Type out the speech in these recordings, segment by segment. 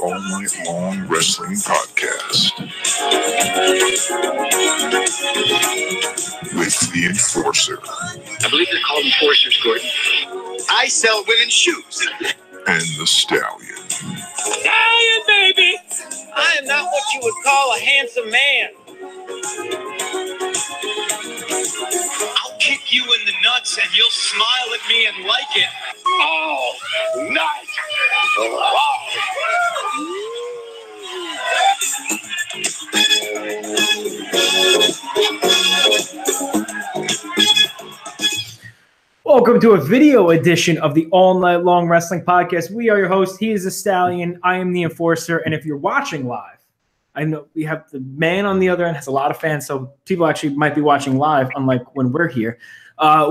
All Night Long Wrestling Podcast with the Enforcer. I believe they're called enforcers, Gordon. I sell women's shoes. And the Stallion. Stallion, baby! I am not what you would call a handsome man. I'll kick you in the nuts and you'll smile at me and like it. Oh, nice! Welcome to a video edition of the All Night Long Wrestling Podcast. We are your hosts. He is the Stallion. I am the Enforcer. And if you're watching live, I know we have the man on the other end has a lot of fans, so people actually might be watching live, unlike when we're here.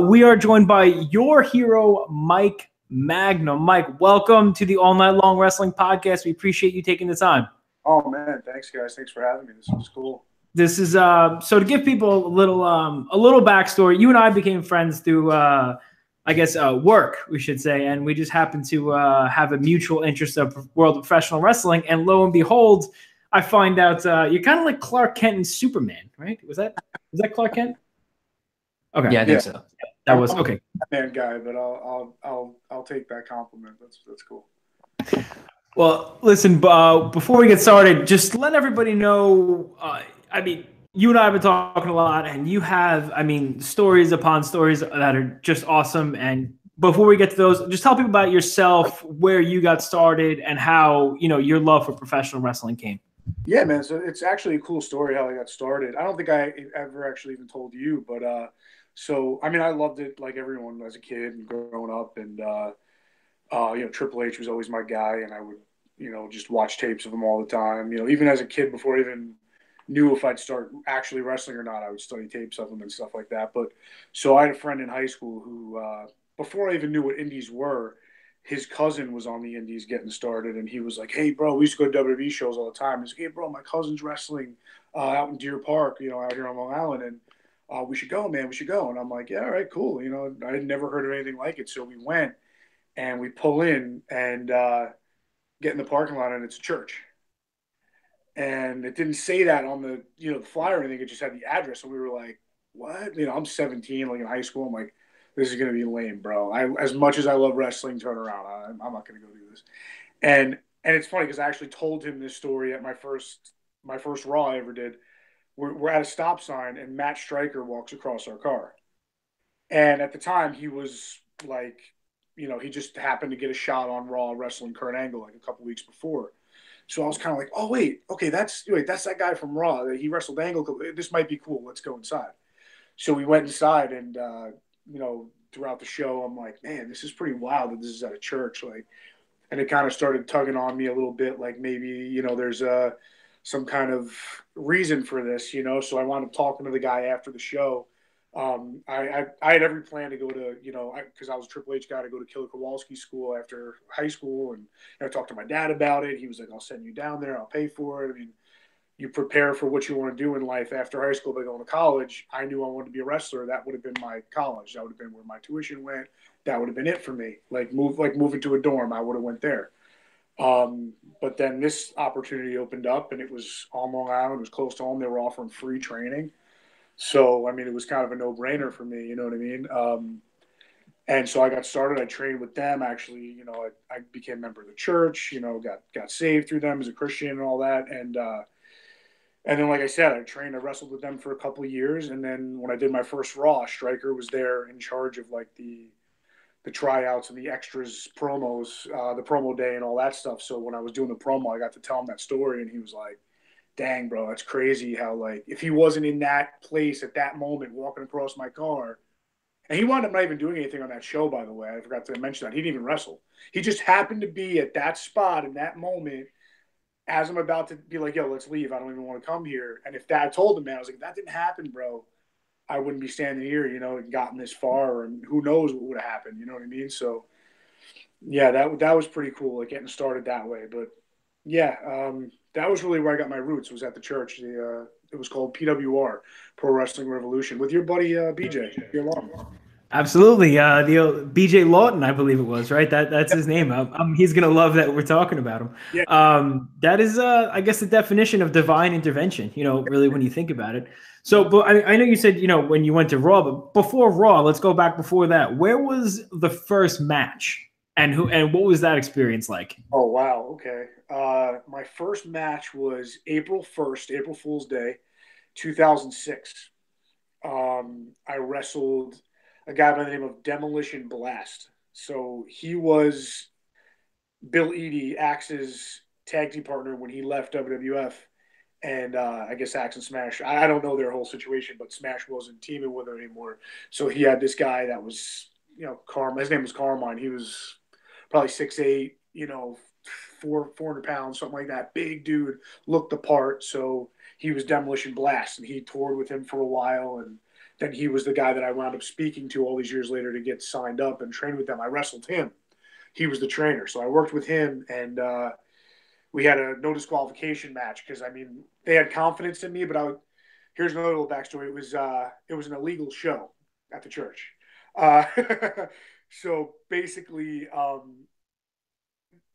We are joined by your hero, Mike Magnum. Mike, welcome to the All Night Long Wrestling Podcast. We appreciate you taking the time. Oh, man. Thanks, guys. Thanks for having me. This was cool. This is so to give people a little backstory. You and I became friends through work, we should say, and we just happened to have a mutual interest of world of professional wrestling. And lo and behold, I find out you're kind of like Clark Kent and Superman, right? Was that Clark Kent? Okay, yeah, I think so. That was okay. Man, guy, but I'll take that compliment. That's cool. Well, listen, before we get started, just let everybody know. You and I have been talking a lot, and you have, stories upon stories that are just awesome. And before we get to those, just tell people about yourself, where you got started, and how your love for professional wrestling came. Yeah, man. So it's actually a cool story how I got started. I don't think I ever actually even told you, but I loved it like everyone as a kid and growing up, and Triple H was always my guy, and I would just watch tapes of him all the time. Even as a kid, before I even knew if I'd start actually wrestling or not, I would study tapes of him and stuff like that. But so I had a friend in high school who, before I even knew what indies were, his cousin was on the indies getting started, and he was like, "Hey, bro, we used to go to WWE shows all the time." He's like, "Hey, bro, my cousin's wrestling out in Deer Park, out here on Long Island, and we should go, man. We should go." And I'm like, "Yeah, all right, cool." I had never heard of anything like it, so we went, and we pull in and get in the parking lot, and it's a church. And it didn't say that on the the flyer or anything. It just had the address, and we were like, "What?" I'm 17, like in high school. I'm like, "This is gonna be lame, bro. As much as I love wrestling, turn around. I'm not gonna go do this." And it's funny because I actually told him this story at my first Raw I ever did. We're at a stop sign, and Matt Stryker walks across our car. And at the time, he was like, he just happened to get a shot on Raw wrestling Kurt Angle like a couple weeks before. So I was kind of like, "Oh, wait, okay, that's that guy from Raw. He wrestled Angle. This might be cool. Let's go inside." So we went inside, and throughout the show, I'm like, "Man, this is pretty wild that this is at a church." And it kind of started tugging on me a little bit, like maybe there's some kind of reason for this, So I wound up talking to the guy after the show. I had every plan to go to, because I was a Triple H guy, to go to Killer Kowalski's school after high school. And I talked to my dad about it. He was like, "I'll send you down there. I'll pay for it." You prepare for what you want to do in life after high school by going to college. I knew I wanted to be a wrestler. That would have been my college. That would have been where my tuition went. That would have been it for me. Moving to a dorm, I would have went there. But then this opportunity opened up, and it was on Long Island. It was close to home. They were offering free training. So, it was kind of a no-brainer for me, you know what I mean? And so I got started. I trained with them. Actually, I became a member of the church, got saved through them as a Christian and all that. And then, like I said, I wrestled with them for a couple of years. And then when I did my first Raw, Stryker was there in charge of, like, the tryouts and the extras promos, the promo day and all that stuff. So when I was doing the promo, I got to tell him that story, and he was like, "Dang, bro, that's crazy how, like, if he wasn't in that place at that moment walking across my car." And he wound up not even doing anything on that show, by the way. I forgot to mention that. He didn't even wrestle. He just happened to be at that spot in that moment as I'm about to be like, "Yo, let's leave. I don't even want to come here." And if I told him, man, I was like, "If that didn't happen, bro, I wouldn't be standing here, and gotten this far, and who knows what would have happened." You know what I mean? So, yeah, that was pretty cool, like, getting started that way. But, yeah, that was really where I got my roots, was at the church. It was called PWR, Pro Wrestling Revolution, with your buddy BJ. Absolutely. BJ Lawton, I believe it was, right? That's his name. He's gonna love that we're talking about him. Yeah. That is, I guess, the definition of divine intervention. Really, when you think about it. So, but I know you said when you went to Raw, but before Raw, let's go back before that. Where was the first match, and what was that experience like? Oh wow. Okay. My first match was April 1st, April Fool's Day, 2006. I wrestled a guy by the name of Demolition Blast. So he was Bill Eadie, Axe's tag team partner when he left WWF. And I guess Axe and Smash, I don't know their whole situation, but Smash wasn't teaming with her anymore. So he had this guy that was, his name was Carmine. He was probably 6'8", 400 pounds, something like that. Big dude, looked the part. So he was Demolition Blast, and he toured with him for a while. And then he was the guy that I wound up speaking to all these years later to get signed up and train with them. I wrestled him. He was the trainer. So I worked with him, and we had a no disqualification match because, they had confidence in me, but here's another little backstory. It was an illegal show at the church. Uh, so basically,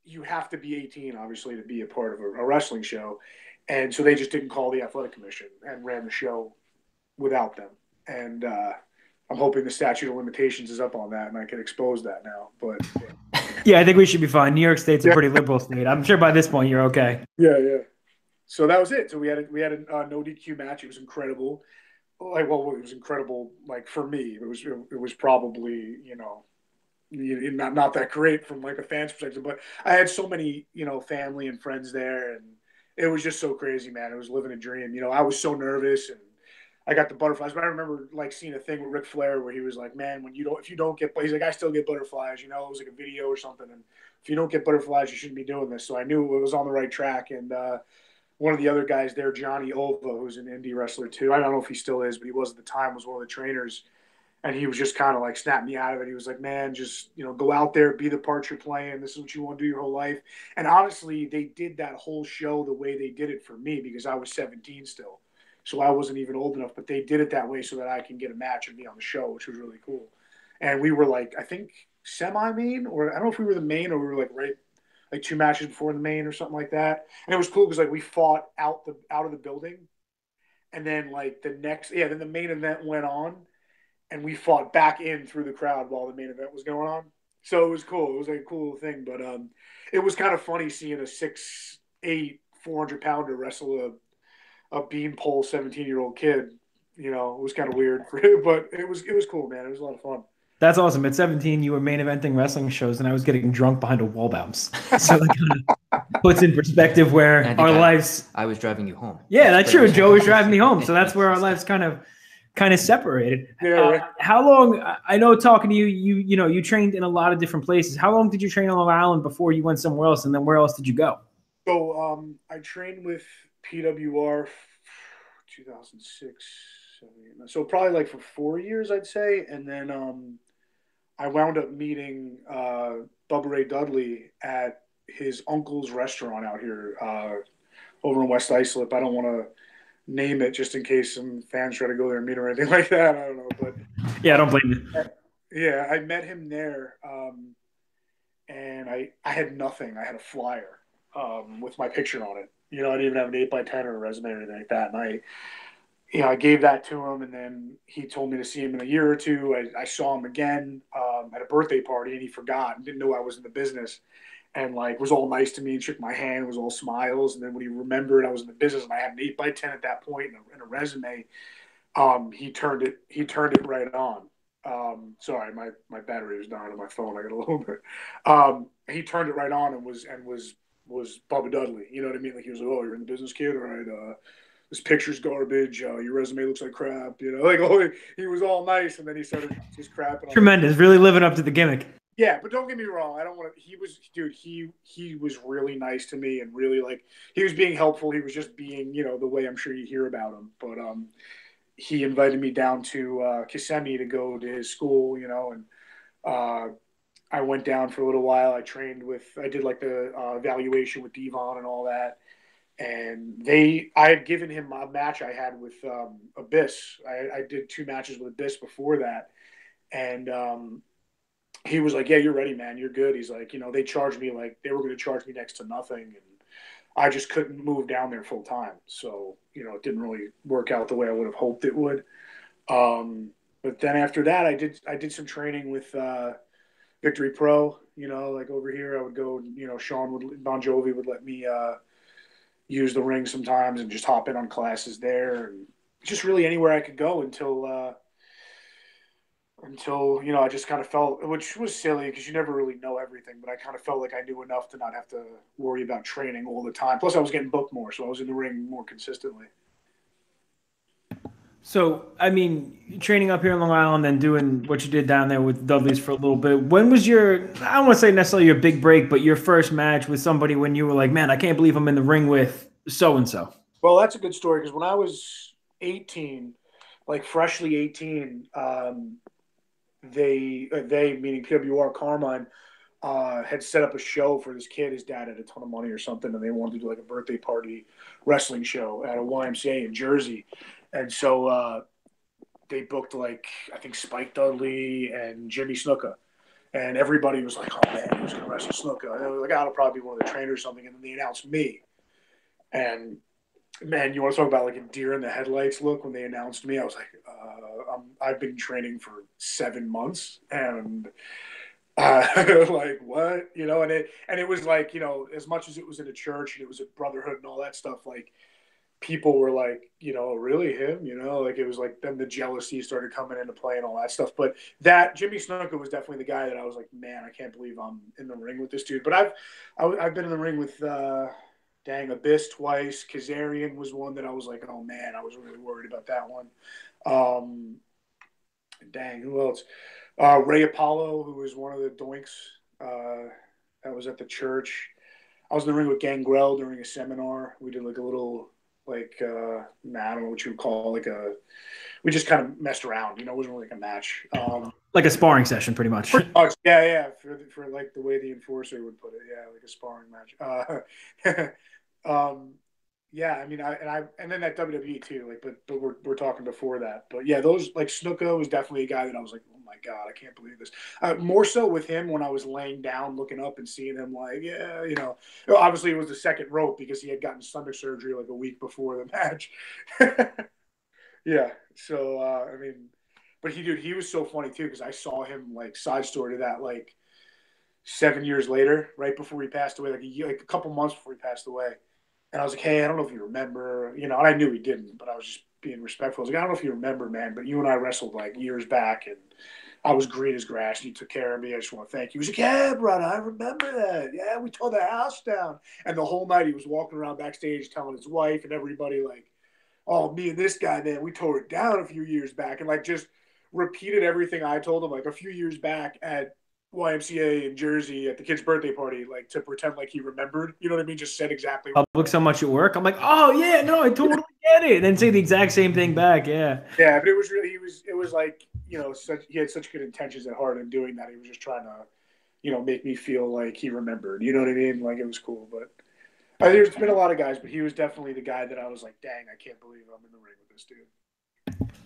you have to be 18, obviously, to be a part of a wrestling show. And so they just didn't call the athletic commission and ran the show without them. And I'm hoping the statute of limitations is up on that and I can expose that now. But yeah, I think we should be fine. New York State's a pretty liberal state. I'm sure by this point you're okay. Yeah. So that was it. So we had a no DQ match. It was incredible. It was incredible. Like for me, it was probably not that great from like a fan's perspective, but I had so many family and friends there, and it was just so crazy, man. It was living a dream. I was so nervous, and I got the butterflies. But I remember like seeing a thing with Ric Flair where he was like, "Man, if you don't get," he's like, "I still get butterflies." It was like a video or something, and if you don't get butterflies, you shouldn't be doing this. So I knew it was on the right track, and one of the other guys there, Johnny Ova, who's an indie wrestler too. I don't know if he still is, but he was at the time, was one of the trainers. And he was just kind of like snapped me out of it. He was like, man, just, go out there, be the part you're playing. This is what you want to do your whole life. And honestly, they did that whole show the way they did it for me because I was 17 still. So I wasn't even old enough, but they did it that way so that I can get a match and be on the show, which was really cool. And we were like, I think semi-main, or I don't know if we were the main or we were like 2 matches before the main or something like that. And it was cool because like we fought out of the building. And then like then the main event went on. And we fought back in through the crowd while the main event was going on. So it was cool. It was like a cool thing. But it was kind of funny seeing a 6'8", 400-pounder wrestle a beanpole 17-year-old kid. It was kind of weird for him, but it was cool, man. It was a lot of fun. That's awesome. At 17, you were main eventing wrestling shows, and I was getting drunk behind a wall bounce. So that kind of puts in perspective where our lives. I was driving you home. Yeah, that's true. Joe was driving me home, so that's where our lives kind of separated. Yeah. How long? I know talking to you, you trained in a lot of different places. How long did you train on Long Island before you went somewhere else, and then where else did you go? So I trained with PWR 2006, so probably like for 4 years, I'd say, and then I wound up meeting Bubba Ray Dudley at his uncle's restaurant out here over in West Islip. I don't want to name it just in case some fans try to go there and meet or anything like that. I don't know, but yeah, I don't blame you. Yeah, I met him there, and I had nothing. I had a flyer with my picture on it. I didn't even have an 8x10 or a resume or anything like that. And I gave that to him, and then he told me to see him in a year or two. I saw him again at a birthday party, and he forgot and didn't know I was in the business. And like was all nice to me and shook my hand, was all smiles. And then when he remembered I was in the business and I had an 8x10 at that point and a resume, he turned it right on. Sorry, my battery was dying on my phone. I got a little bit. He turned it right on and was Bubba Dudley. You know what I mean? Like he was like, oh, you're in the business, kid. All right. This picture's garbage. Your resume looks like crap. He was all nice, and then he started just crap. Tremendous, really living up to the gimmick. Yeah, but don't get me wrong. I don't want to. He was really nice to me and really he was being helpful. He was just being, the way I'm sure you hear about him. But he invited me down to Kissimmee to go to his school, and I went down for a little while. I did like the evaluation with Devon and all that. And I had given him a match I had with Abyss. I did 2 matches with Abyss before that. And he was like, "Yeah, you're ready, man. You're good." He's like, they charged me like they were going to charge me next to nothing, and I just couldn't move down there full time. So it didn't really work out the way I would have hoped it would. But then after that, I did some training with Victory Pro. Like over here, I would go. Bon Jovi would let me use the ring sometimes and just hop in on classes there, and just really anywhere I could go until I just kind of felt, which was silly because you never really know everything, but I kind of felt like I knew enough to not have to worry about training all the time. Plus, I was getting booked more, so I was in the ring more consistently. So, I mean, training up here in Long Island and doing what you did down there with Dudley's for a little bit. When was your, I don't want to say necessarily your big break, but your first match with somebody when you were like, man, I can't believe I'm in the ring with so and so? Well, that's a good story because when I was 18, like freshly 18, they meaning PWR Carmine, had set up a show for this kid. His dad had a ton of money or something, and they wanted to do like a birthday party wrestling show at a YMCA in Jersey. And so they booked like I think Spike Dudley and Jimmy Snuka, and everybody was like, "Oh man, who's gonna wrestle Snuka?" And they were like, "Oh, it'll probably be one of the trainers or something." And then they announced me, and man, you want to talk about like a deer in the headlights look when they announced me? I was like, I've been training for 7 months, and like what, and it was like as much as it was in a church and it was a brotherhood and all that stuff, like people were like, really him, like it was like then the jealousy started coming into play and all that stuff. But that Jimmy Snuka was definitely the guy that I was like, man, I can't believe I'm in the ring with this dude. But I've been in the ring with Abyss twice. Kazarian was one that I was like, oh man, I was really worried about that one. Um, who else? Ray Apollo, who was one of the doinks that was at the church. I was in the ring with Gangrel during a seminar. We did like a little, like, I don't know what you would call we just kind of messed around, it wasn't really like a match. Like a sparring session, pretty much. Pretty much, yeah, for like the way the enforcer would put it, yeah, like a sparring match. Yeah, I mean, and then that WWE too, like, but we're talking before that, but yeah, those like Snuka was definitely a guy that I was like, oh my god, I can't believe this. More so with him when I was laying down, looking up and seeing him, like, yeah, obviously it was the second rope because he had gotten stomach surgery like a week before the match. Yeah, so I mean, but he was so funny too because I saw him like side story to that like 7 years later, right before he passed away, like a couple months before he passed away. And I was like, hey, I don't know if you remember, and I knew he didn't, but I was just being respectful. I was like, I don't know if you remember, man, but you and I wrestled like years back, and I was green as grass, and you took care of me. I just want to thank you. He was like, yeah, brother, I remember that. Yeah, we tore the house down. And the whole night he was walking around backstage telling his wife and everybody, like, oh, me and this guy, man, we tore it down a few years back. And, like, just repeated everything I told him, like, a few years back at YMCA in Jersey at the kid's birthday party, like to pretend like he remembered. You know what I mean? Just said exactly. Public so much at work. I'm like, oh yeah, no, I totally get it. And then say the exact same thing back. Yeah. Yeah, but it was really it was like he had such good intentions at heart in doing that. He was just trying to make me feel like he remembered. You know what I mean? Like it was cool. But there's been a lot of guys, but he was definitely the guy that I was like, dang, I can't believe I'm in the ring with this dude.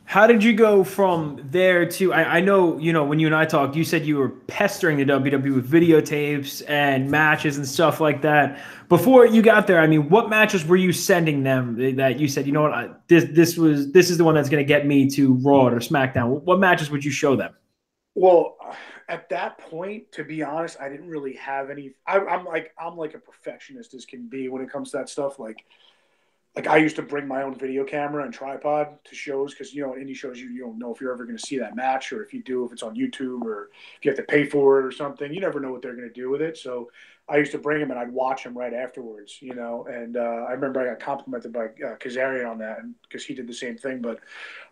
How did you go from there to? I know when you and I talked, you said you were pestering the WWE with videotapes and matches and stuff like that. Before you got there, I mean, what matches were you sending them that you said, you know what, this is the one that's going to get me to Raw or SmackDown? What matches would you show them? Well, at that point, to be honest, I didn't really have any. I'm like a perfectionist as can be when it comes to that stuff. Like I used to bring my own video camera and tripod to shows because in indie shows you don't know if you're ever going to see that match, or if you do, if it's on YouTube, or if you have to pay for it or something. You never know what they're going to do with it. So I used to bring them and I'd watch them right afterwards. And I remember I got complimented by Kazarian on that because he did the same thing. But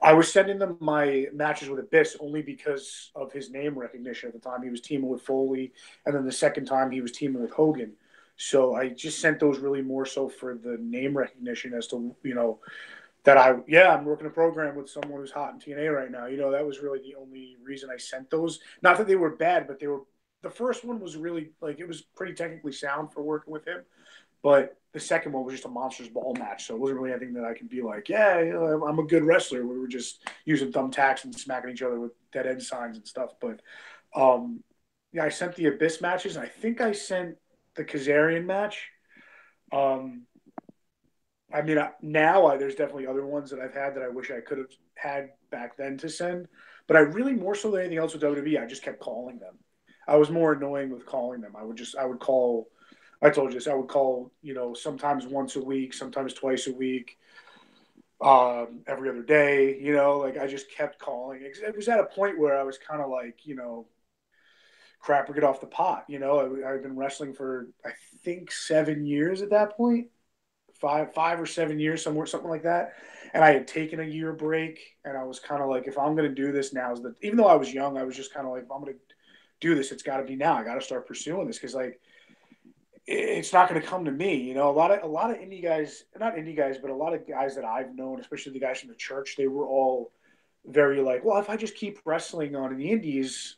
I was sending them my matches with Abyss only because of his name recognition at the time. He was teaming with Foley, and then the second time he was teaming with Hogan. So I just sent those really more so for the name recognition as to, that I'm working a program with someone who's hot in TNA right now. That was really the only reason I sent those. Not that they were bad, but the first one was really like, it was pretty technically sound for working with him. But the second one was just a Monsters Ball match, so it wasn't really anything that I could be like, yeah, I'm a good wrestler. We were just using thumbtacks and smacking each other with dead end signs and stuff. But yeah, I sent the Abyss matches. I think I sent the Kazarian match. I mean, there's definitely other ones that I've had that I wish I could have had back then to send. But I really, more so than anything else with WWE, I just kept calling them. I was more annoying with calling them. I would call. I told you this. I would call, sometimes once a week, sometimes twice a week, every other day. Like I just kept calling. It was at a point where I was kind of like, crap or get off the pot. I've been wrestling for I think 7 years at that point. 5 or 7 years, something like that. And I had taken a year break, and I was kind of like, if I'm going to do this now, even though I was young, I was just kind of like, if I'm going to do this, it's got to be now. I got to start pursuing this because like it's not going to come to me. A lot of indie guys, not indie guys, but a lot of guys that I've known, especially the guys from the church, they were all very like, well, if I just keep wrestling on in the indies,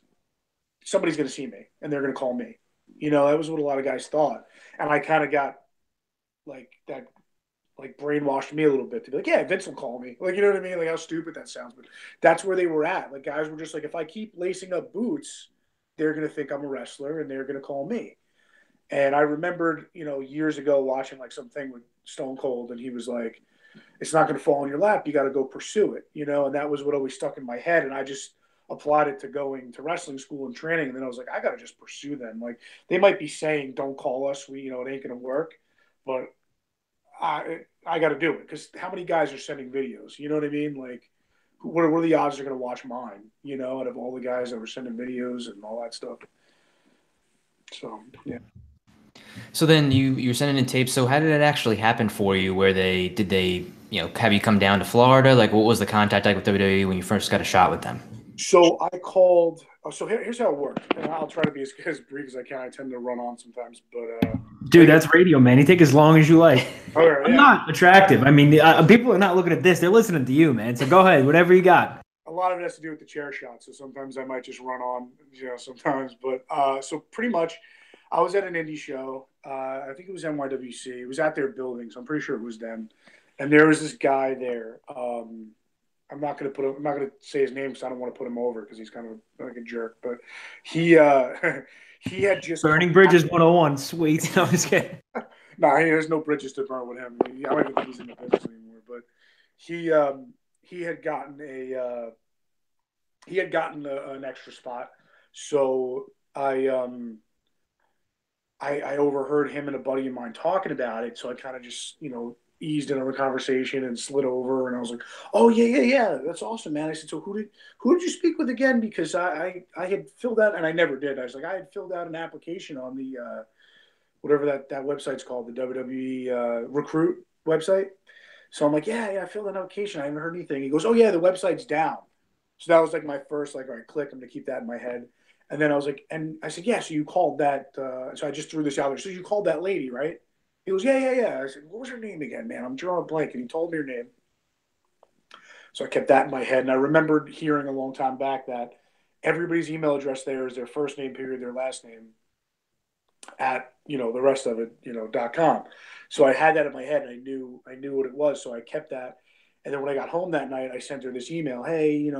somebody's going to see me and they're going to call me. That was what a lot of guys thought, and I kind of got like that, like brainwashed me a little bit to be like, yeah, Vince will call me. Like, you know what I mean? Like how stupid that sounds, but that's where they were at. Like guys were just like, if I keep lacing up boots, they're going to think I'm a wrestler and they're going to call me. And I remembered, years ago watching like something with Stone Cold, and he was like, it's not going to fall in your lap. You got to go pursue it, and that was what always stuck in my head. And I just applied it to going to wrestling school and training. And then I was like, I got to just pursue them. Like they might be saying, don't call us. It ain't going to work, but I got to do it because how many guys are sending videos? You know what I mean? Like, what are the odds they're going to watch mine? Out of all the guys that were sending videos and all that stuff. So yeah. So then you're sending in tapes. So how did it actually happen for you? Did they have you come down to Florida? Like, what was the contact like with WWE when you first got a shot with them? So I called. So here's how it worked, and I'll try to be as brief as I can. I tend to run on sometimes, but dude, that's radio, man. You take as long as you like. Okay, I'm not attractive. I mean, people are not looking at this; they're listening to you, man. So go ahead, whatever you got. A lot of it has to do with the chair shot. So sometimes I might just run on, sometimes. But so pretty much, I was at an indie show. I think it was NYWC. It was at their building, so I'm pretty sure it was them. And there was this guy there. I'm not going to say his name because I don't want to put him over because he's kind of like a jerk. But he he had just Burning Bridges 101. Sweet. No, I'm just kidding. No, there's no bridges to burn with him. I don't even think he's in the business anymore. But he had gotten an extra spot, so I overheard him and a buddy of mine talking about it. So I kind of just eased into the conversation and slid over, and I was like, "Oh yeah, that's awesome, man." I said, "So who did you speak with again?" Because I had filled out, and I never did. I was like, I had filled out an application on the whatever that website's called, the WWE Recruit website. So I'm like, yeah, I filled out an application. I haven't heard anything. He goes, "Oh yeah, the website's down." So that was like my first, like, all right, click. I'm gonna keep that in my head. And then I was like, and I said, yeah. So you called that? So I just threw this out there. So you called that lady, right? He goes, yeah. I said, what was her name again, man? I'm drawing a blank. And he told me her name. So I kept that in my head. And I remembered hearing a long time back that everybody's email address there is their first name, period, their last name at, the rest of it, .com. So I had that in my head and I knew what it was. So I kept that. And then when I got home that night, I sent her this email. Hey,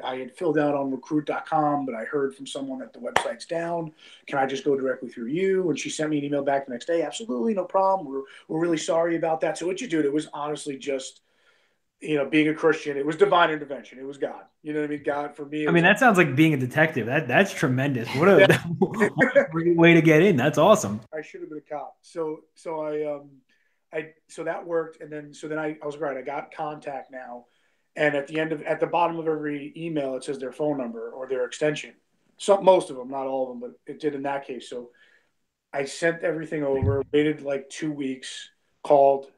I had filled out on recruit.com, but I heard from someone that the website's down. Can I just go directly through you? And she sent me an email back the next day. Absolutely, no problem. We're really sorry about that. So what you do, it was honestly just, being a Christian. It was divine intervention. It was God. You know what I mean? God for me. I mean, that sounds like being a detective. That's tremendous. What a great way to get in. That's awesome. I should have been a cop. So that worked, and then I was right. I got contact now, and at the bottom of every email it says their phone number or their extension. Most of them, not all of them, but it did in that case. So I sent everything over, waited like 2 weeks, called,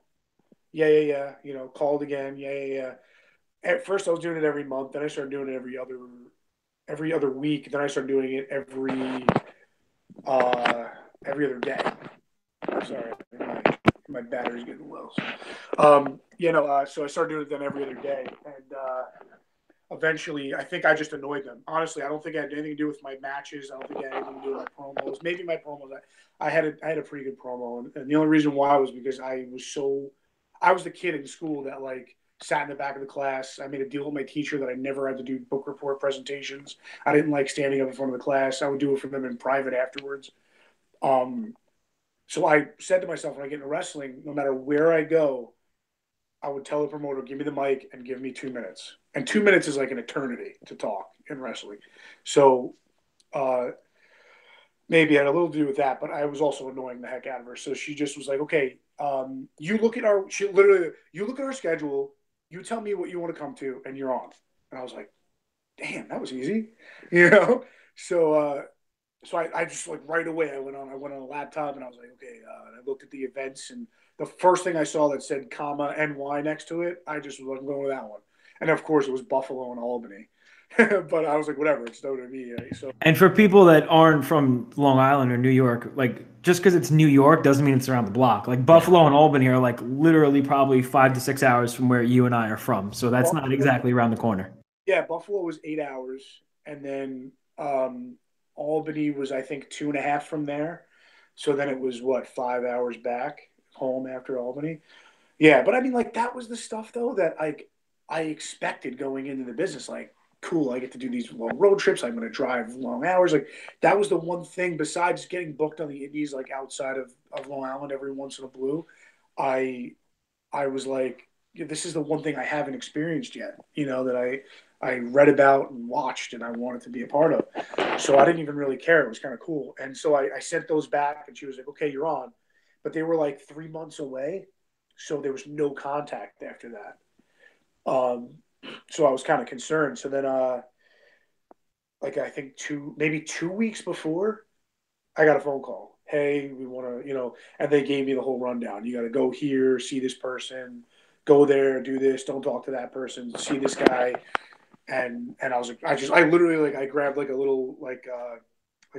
yeah, called again, yeah. At first I was doing it every month, then I started doing it every other week, then I started doing it every other day. Sorry, my battery's getting low. So I started doing it then every other day, and eventually, I think I just annoyed them. Honestly, I don't think I had anything to do with my matches. I don't think I had anything to do with my promos. Maybe my promos. I had a pretty good promo, and the only reason why was because I was the kid in school that like sat in the back of the class. I made a deal with my teacher that I never had to do book report presentations. I didn't like standing up in front of the class. I would do it for them in private afterwards. So I said to myself, when I get into wrestling, no matter where I go, I would tell the promoter, give me the mic and give me 2 minutes. And 2 minutes is like an eternity to talk in wrestling. So maybe it had a little to do with that, but I was also annoying the heck out of her. So she just was like, okay, you look at our schedule, you tell me what you want to come to, and you're on. And I was like, damn, that was easy, you know? So I just like right away I went on a laptop and I was like, okay, I looked at the events and the first thing I saw that said comma NY next to it, I just was like, I'm going with that one. And of course it was Buffalo and Albany. But I was like, whatever, it's WWE. So And for people that aren't from Long Island or New York, like just because it's New York doesn't mean it's around the block. Like Buffalo and Albany are like literally probably 5 to 6 hours from where you and I are from. So that's not exactly around the corner. Yeah, Buffalo was 8 hours, and then Albany was I think 2.5 from there. So then it was what 5 hours back home after Albany. Yeah, but I mean like that was the stuff though that I expected going into the business. Like, cool, I get to do these long road trips. I'm going to drive long hours. Like that was the one thing besides getting booked on the Indies, like outside of Long Island every once in a blue. I was like, this is the one thing I haven't experienced yet, you know, that I read about and watched and I wanted to be a part of. So I didn't even really care. It was kind of cool. And so I sent those back and she was like, okay, you're on. But they were like 3 months away. So there was no contact after that. So I was kind of concerned. So then, like I think maybe 2 weeks before, I got a phone call. Hey, we want to, and they gave me the whole rundown. You got to go here, see this person, go there, do this, don't talk to that person, see this guy. And I was like, I literally like, I grabbed like a little, like a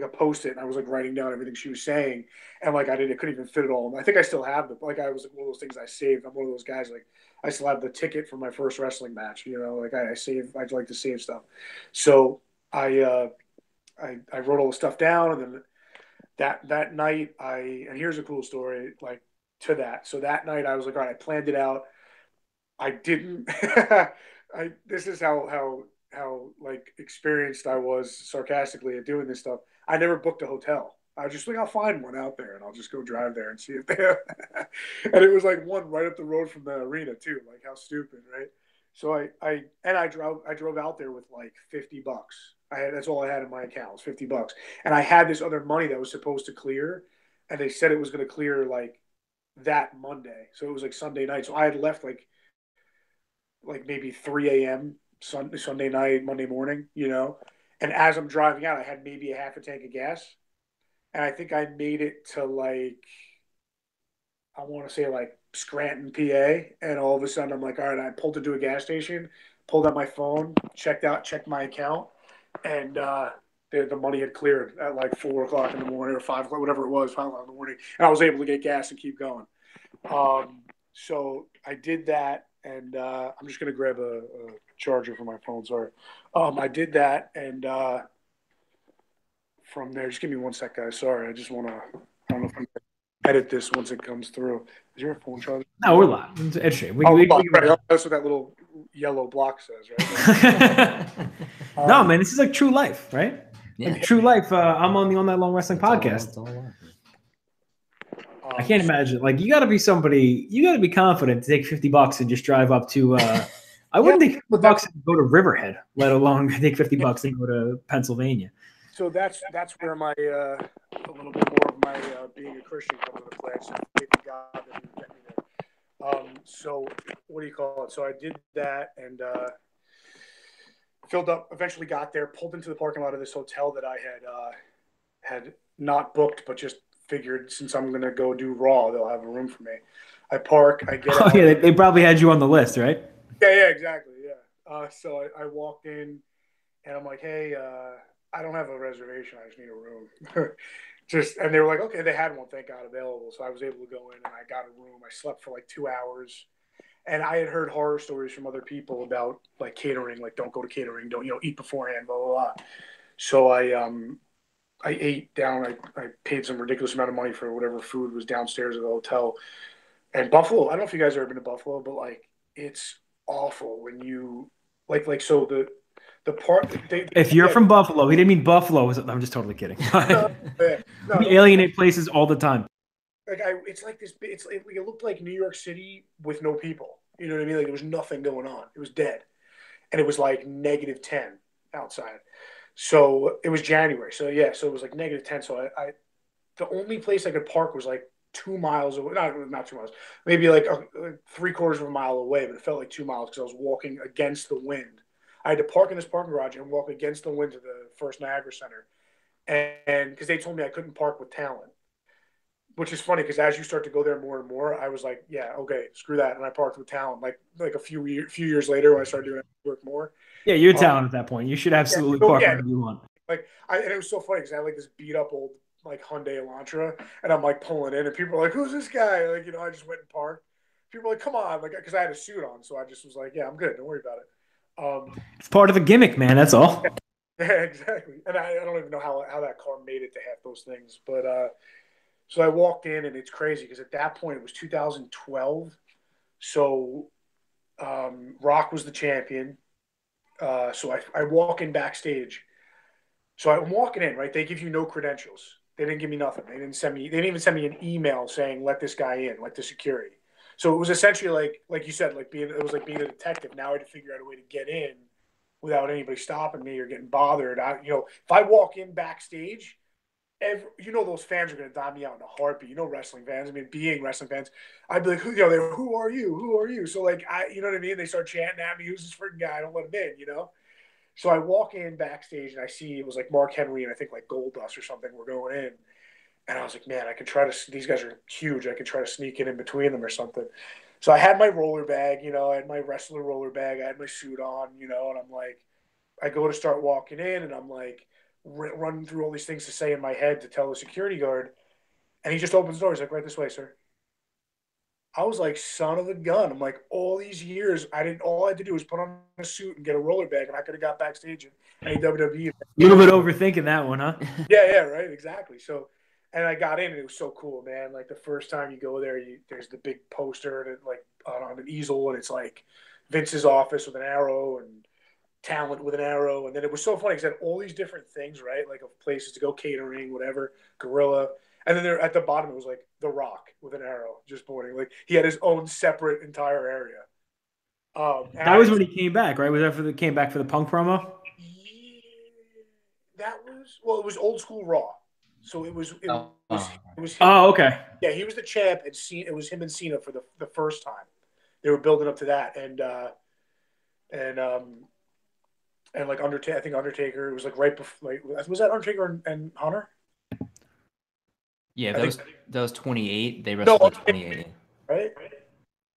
Post-it and I was like writing down everything she was saying. And like, I couldn't even fit it all. I think I still have like, I was like one of those things I saved. I'm one of those guys, like I still have the ticket for my first wrestling match, like I like to save stuff. So I wrote all the stuff down and then that night and here's a cool story like to that. So that night I was like, all right, I planned it out. I didn't this is how like experienced I was sarcastically at doing this stuff. I never booked a hotel. I was just like, I'll find one out there and I'll just go drive there and see if they have. And it was like one right up the road from the arena too. Like how stupid, right? So I drove out there with like $50. That's all I had in my account was $50. And I had this other money that was supposed to clear, and they said it was going to clear like that Monday. So it was like Sunday night. So I had left like maybe 3 a.m. Sunday night, Monday morning, And as I'm driving out, I had maybe a half a tank of gas. And I think I made it to like, I want to say like Scranton, PA. And all of a sudden I'm like, all right, I pulled into a gas station, pulled out my phone, checked my account. And the money had cleared at like 4 o'clock in the morning or 5 o'clock, whatever it was, 5 o'clock in the morning. And I was able to get gas and keep going. So I did that. And I'm just going to grab a charger for my phone. Sorry. I did that. And from there, just give me 1 sec, guys. Sorry. I just want to, I don't know if I'm going to edit this once it comes through. Is your phone charger? No, we're live. It's straight. Right. That's what that little yellow block says, right? No, man, this is like true life, right? Yeah. Like true life. I'm on the All Night Long Wrestling podcast. I can't imagine. Like, you got to be somebody. You got to be confident to take $50 and just drive up to. I wouldn't take $50 and go to Riverhead, let alone take $50 and go to Pennsylvania. So that's where my a little bit more of my being a Christian comes into play. So thank God that He would get me there. So what do you call it? So I did that and filled up. Eventually got there, pulled into the parking lot of this hotel that I had not booked, but just figured since I'm going to go do Raw, they'll have a room for me. I park, I get out. Yeah, they probably had you on the list, right? Yeah, exactly, yeah. So I walked in, and I'm like, hey, I don't have a reservation. I just need a room. And they were like, okay, they had one, thank God, available. So I was able to go in, and I got a room. I slept for like 2 hours, And I had heard horror stories from other people about like catering, like don't go to catering, don't eat beforehand, blah blah blah. So I ate down. I paid some ridiculous amount of money for whatever food was downstairs at the hotel. And Buffalo, I don't know if you guys have ever been to Buffalo, but like it's awful when you so the part If you're from Buffalo, he didn't mean Buffalo. I'm just totally kidding. no, no, We alienate places all the time. like it's like this. It looked like New York City with no people. You know what I mean? Like there was nothing going on. It was dead, and it was like -10 outside. So it was January. So yeah, so it was like -10. So I the only place I could park was like 2 miles away. Not 2 miles, maybe like 3/4 of a mile away, but it felt like 2 miles because I was walking against the wind. I had to park in this parking garage and walk against the wind to the First Niagara Center, and because they told me I couldn't park with talent, which is funny because as you start to go there more and more, I was like, yeah, okay, screw that, and I parked with talent. Like a few years later when I started doing work more. Yeah, you're talent at that point. You should absolutely park wherever you want. Like and it was so funny because I had like this beat up old like Hyundai Elantra, and I'm like pulling in, and people are like, "Who's this guy?" Like I just went and parked. People are like, "Come on," like because I had a suit on, so I just was like, "Yeah, I'm good. Don't worry about it." It's part of the gimmick, man. That's all. Yeah, exactly. And I don't even know how that car made it to half those things, but so I walked in, and it's crazy because at that point it was 2012, so Rock was the champion. So I walk in backstage. So I'm walking in, right? They give you no credentials. They didn't give me nothing. They didn't even send me an email saying let this guy in, like the security. So it was essentially like you said, it was like being a detective. Now I had to figure out a way to get in without anybody stopping me or getting bothered. If I walk in backstage, those fans are going to dime me out in a heartbeat. Wrestling fans. I mean, being wrestling fans, I'd be like, who are you? Who are you? So like, you know what I mean? They start chanting at me, who's this freaking guy? I don't let him in. So I walk in backstage and I see it was like Mark Henry and I think like Goldust or something were going in. And I was like, man, I could try to, these guys are huge. I could try to sneak in between them or something. So I had my roller bag, I had my wrestler roller bag. I had my suit on, and I'm like, I go to start walking in and I'm like running through all these things to say in my head to tell the security guard. And he just opens the door. He's like, right this way, sir. I was like, son of a gun. I'm like, all these years, all I had to do was put on a suit and get a roller bag, and I could have got backstage in WWE. A little bit overthinking that one, huh? Yeah, right, exactly. So, and I got in, and it was so cool, man. Like the first time you go there, there's the big poster and like on an easel, and it's like Vince's office with an arrow and talent with an arrow, and then it was so funny because it had all these different things, right? Like of places to go, catering, whatever, gorilla. And then there at the bottom it was like The Rock with an arrow just pointing. Like he had his own separate entire area. That was when he came back, right? Was that came back for the Punk promo? Yeah, it was old school Raw. So it was him. Oh, okay. Yeah, he was the champ, and it was him and Cena for the first time. They were building up to that, and like Undertaker. I think Undertaker. It was like right before. Like, was that Undertaker and Hunter? Yeah, that was 28. They wrestled at 28. Right?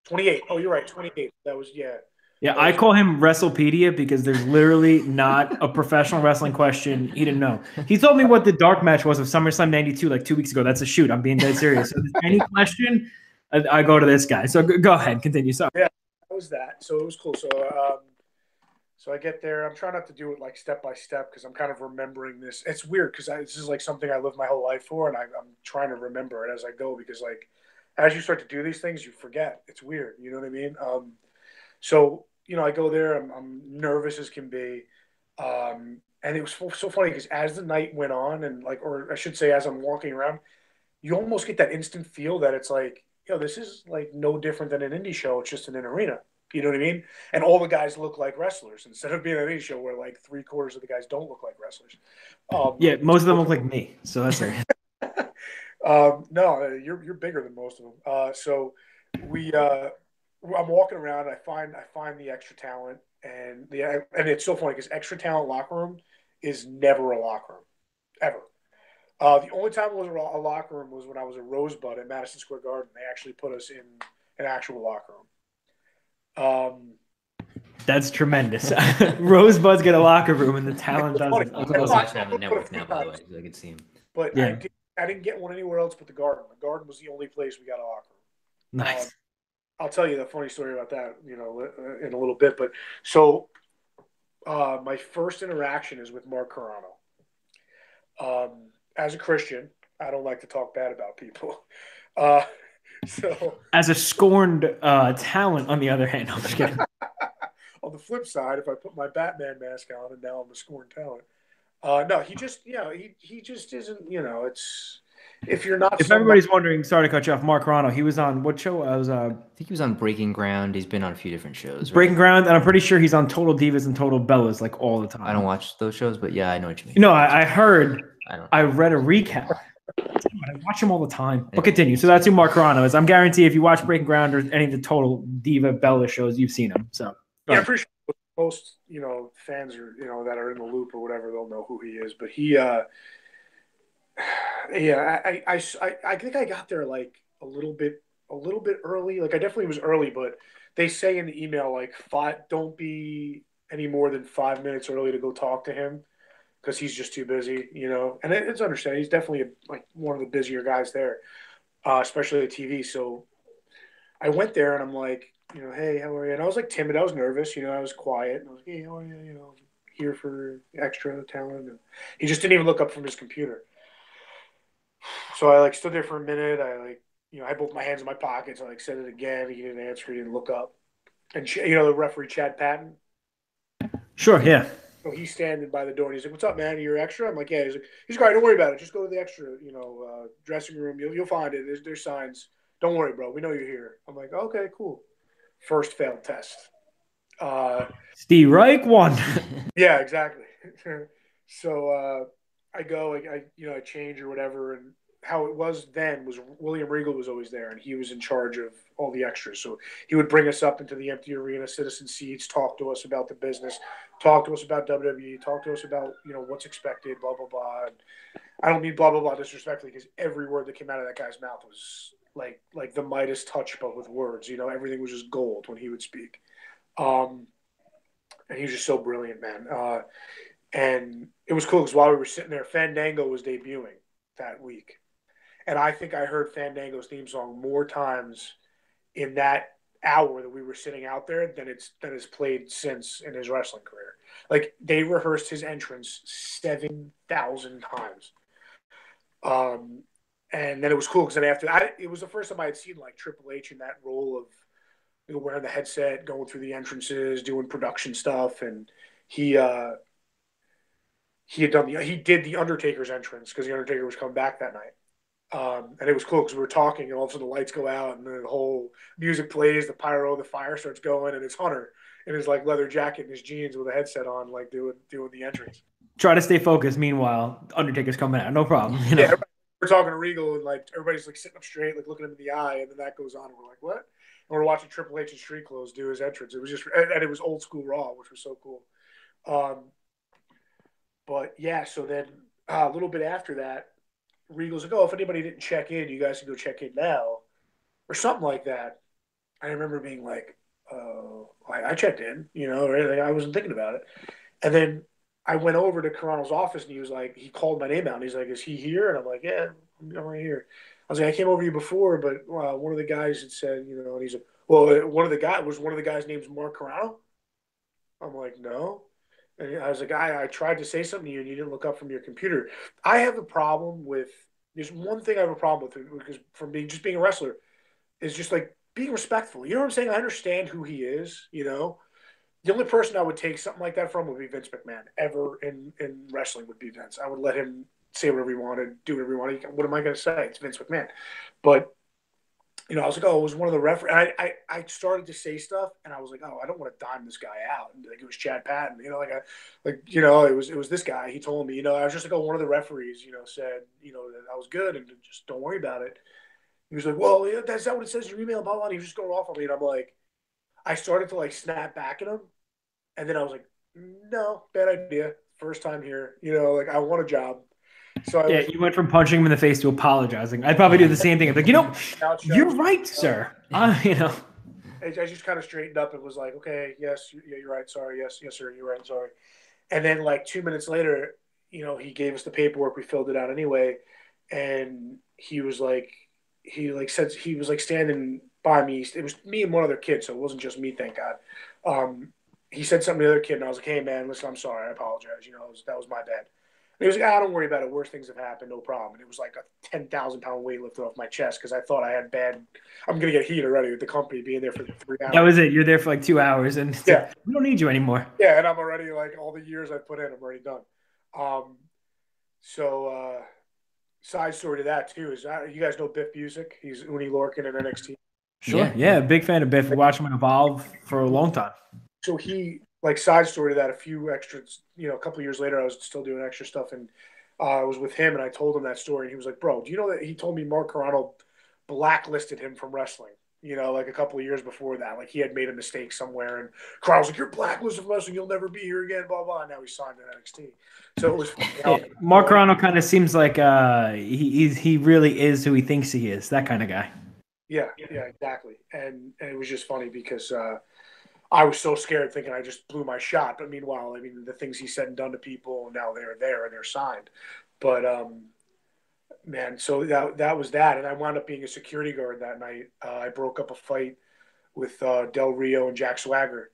28. Oh, you're right. 28. That was, yeah. Yeah, I call him WrestlePedia because there's literally not a professional wrestling question he didn't know. He told me what the dark match was of SummerSlam 92 like 2 weeks ago. That's a shoot. I'm being dead serious. So if there's any question, I go to this guy. So go ahead. Continue. Sorry. Yeah, that was that. So it was cool. So I get there. I'm trying not to do it like step by step because I'm kind of remembering this. It's weird because this is like something I lived my whole life for, and I'm trying to remember it as I go because like as you start to do these things, you forget. It's weird. You know what I mean? So I go there. I'm nervous as can be, and it was so funny because as the night went on, and or I should say, as I'm walking around, you almost get that instant feel that it's like, this is like no different than an indie show. It's just in an arena. You know what I mean? And all the guys look like wrestlers instead of being an indie show where like 3/4 of the guys don't look like wrestlers. Yeah, most of them look like me. So that's right. No, you're bigger than most of them. So I'm walking around. I find the extra talent, and it's so funny because extra talent locker room is never a locker room, ever. The only time it was a locker room was when I was a Rosebud at Madison Square Garden. They actually put us in an actual locker room. That's tremendous. Rosebuds get a locker room, and the talent doesn't. I'm watching on the network now, by the way, so I can see him. But yeah. I didn't get one anywhere else but the Garden. The Garden was the only place we got a locker room. Nice. I'll tell you the funny story about that, in a little bit. But so my first interaction is with Mark Carano. As a Christian, I don't like to talk bad about people. Uh, so As a scorned talent, on the other hand, I'm just kidding. on the flip side, if I put my Batman mask on and now I'm a scorned talent, no, he just, he just isn't, it's if you're not If somebody. everybody's wondering, sorry to cut you off, Mark Carano, he was on what show? I was I think he was on Breaking Ground. He's been on a few different shows. Breaking Right? Ground, and I'm pretty sure he's on Total Divas and Total Bellas like all the time. I don't watch those shows, but yeah, I know what you mean. You know, I heard, don't. I read a recap. I watch him all the time. But continue. So that's who Mark Carano is. I'm guarantee if you watch Breaking Ground or any of the Total Diva Bella shows, you've seen him. So Yeah, I'm pretty sure most, fans are, that are in the loop or whatever, they'll know who he is. But he, yeah, I think I got there like a little bit early. Like I definitely was early, but they say in the email like don't be any more than 5 minutes early to go talk to him because he's just too busy, And it's understandable. He's definitely like one of the busier guys there, especially at TV. So I went there and I'm like, hey, how are you? And I was like timid. I was nervous. I was quiet. And I was like, hey, how are you? Here for extra talent. And he just didn't even look up from his computer. So I like stood there for a minute. I like, I had both my hands in my pockets. I like said it again. He didn't answer. He didn't look up. And the referee Chad Patton. sure, yeah. So he's standing by the door and he's like, "What's up, man? You're extra?" I'm like, "Yeah." He's like, "He's great. Don't worry about it. Just go to the extra, dressing room. You'll find it. There's signs. Don't worry, bro. We know you're here." I'm like, "Okay, cool." First failed test. Steve Reich won. Yeah, exactly. So I go, I change or whatever, and how it was then was William Regal was always there, and he was in charge of all the extras. So he would bring us up into the empty arena, citizen seats, talk to us about the business, talk to us about WWE, talk to us about what's expected, blah blah blah. And I don't mean blah blah blah disrespectfully, because every word that came out of that guy's mouth was like the Midas touch, but with words. Everything was just gold when he would speak. And he was just so brilliant, man. And it was cool because while we were sitting there, Fandango was debuting that week. And I think I heard Fandango's theme song more times in that hour that we were sitting out there than it's played since in his wrestling career. Like they rehearsed his entrance 7,000 times. And then it was cool because then it was the first time I had seen like Triple H in that role of wearing the headset, going through the entrances, doing production stuff, and he did the Undertaker's entrance because the Undertaker was coming back that night. And it was cool because we were talking, and all of a sudden the lights go out, and then the whole music plays, the pyro, the fire starts going, and it's Hunter in his like leather jacket and his jeans with a headset on, like doing the entrance. Try to stay focused. Meanwhile, Undertaker's coming out. No problem. Yeah, we're talking to Regal, and like everybody's like sitting up straight, like looking him in the eye, and then that goes on, and we're like, what? And we're watching Triple H in street clothes do his entrance. It was just, and it was old school Raw, which was so cool. But yeah, so then a little bit after that, Regal's like, "Oh, if anybody didn't check in, you guys can go check in now," or something like that. I remember being like, I checked in, right? Like, I wasn't thinking about it. And then I went over to Carano's office, and he called my name out, and he's like, "Is he here?" And I'm like, "Yeah, I'm right here." I was like, "I came over you before, but one of the guys had said, and he's like, well, one of the guys' name's Mark Carano?" I'm like, "No." And I was like, I tried to say something to you and you didn't look up from your computer. I have a problem with, there's one thing I have a problem with, because from being a wrestler, is just like being respectful. You know what I'm saying? I understand who he is, The only person I would take something like that from would be Vince McMahon. Ever in wrestling would be Vince. I would let him say whatever he wanted, do whatever he wanted. What am I going to say? It's Vince McMahon. But, I was like, oh, it was one of the referees. I started to say stuff, and I was like, oh, I don't want to dime this guy out. And like it was Chad Patton, it was this guy. He told me, I was just like, oh, one of the referees, said, that I was good, and just don't worry about it. He was like, well, that's not what it says in your email, blah, blah. And he was just going off on me, and I'm like, I started to like snap back at him, and then I was like, no, bad idea. First time here, I want a job. So you went from punching him in the face to apologizing. I'd probably do the same thing. I'm like, you're right, sir. I just kind of straightened up and was like, okay, yes, you're right. Sorry. Yes, sir. You're right. Sorry. And then like 2 minutes later, he gave us the paperwork. We filled it out anyway. And he was like, said he was like standing by me. It was me and one other kid, so it wasn't just me, thank God. He said something to the other kid, and I was like, hey, man, listen, I'm sorry. I apologize. That was my bad. And he was like, don't worry about it. Worse things have happened. No problem. And it was like a 10,000-pound weight lifted off my chest because I thought I had I'm going to get heat already with the company being there for 3 hours. That was it. You're there for like 2 hours, and yeah, we don't need you anymore. Yeah, and I'm already like all the years I put in, I'm already done. Side story to that too is you guys know Biff Busick. He's Uni Lorcan in NXT. Sure. Yeah, big fan of Biff. We watched him evolve for a long time. So he side story to that. A few extras, a couple of years later, I was still doing extra stuff, and I was with him, and I told him that story, and he was like, "Bro, do you know that?" He told me Mark Carano blacklisted him from wrestling. Like a couple of years before that, like he had made a mistake somewhere, and Carl's like, "You're blacklisted from wrestling. You'll never be here again." Blah blah. And now he's signed in NXT. So it was. Mark Carano kind of seems like he really is who he thinks he is. That kind of guy. Yeah, exactly. And it was just funny because I was so scared, thinking I just blew my shot. But meanwhile, I mean, the things he said and done to people, now they're there and they're signed. But man, so that was that, and I wound up being a security guard that night. I broke up a fight with Del Rio and Jack Swagger,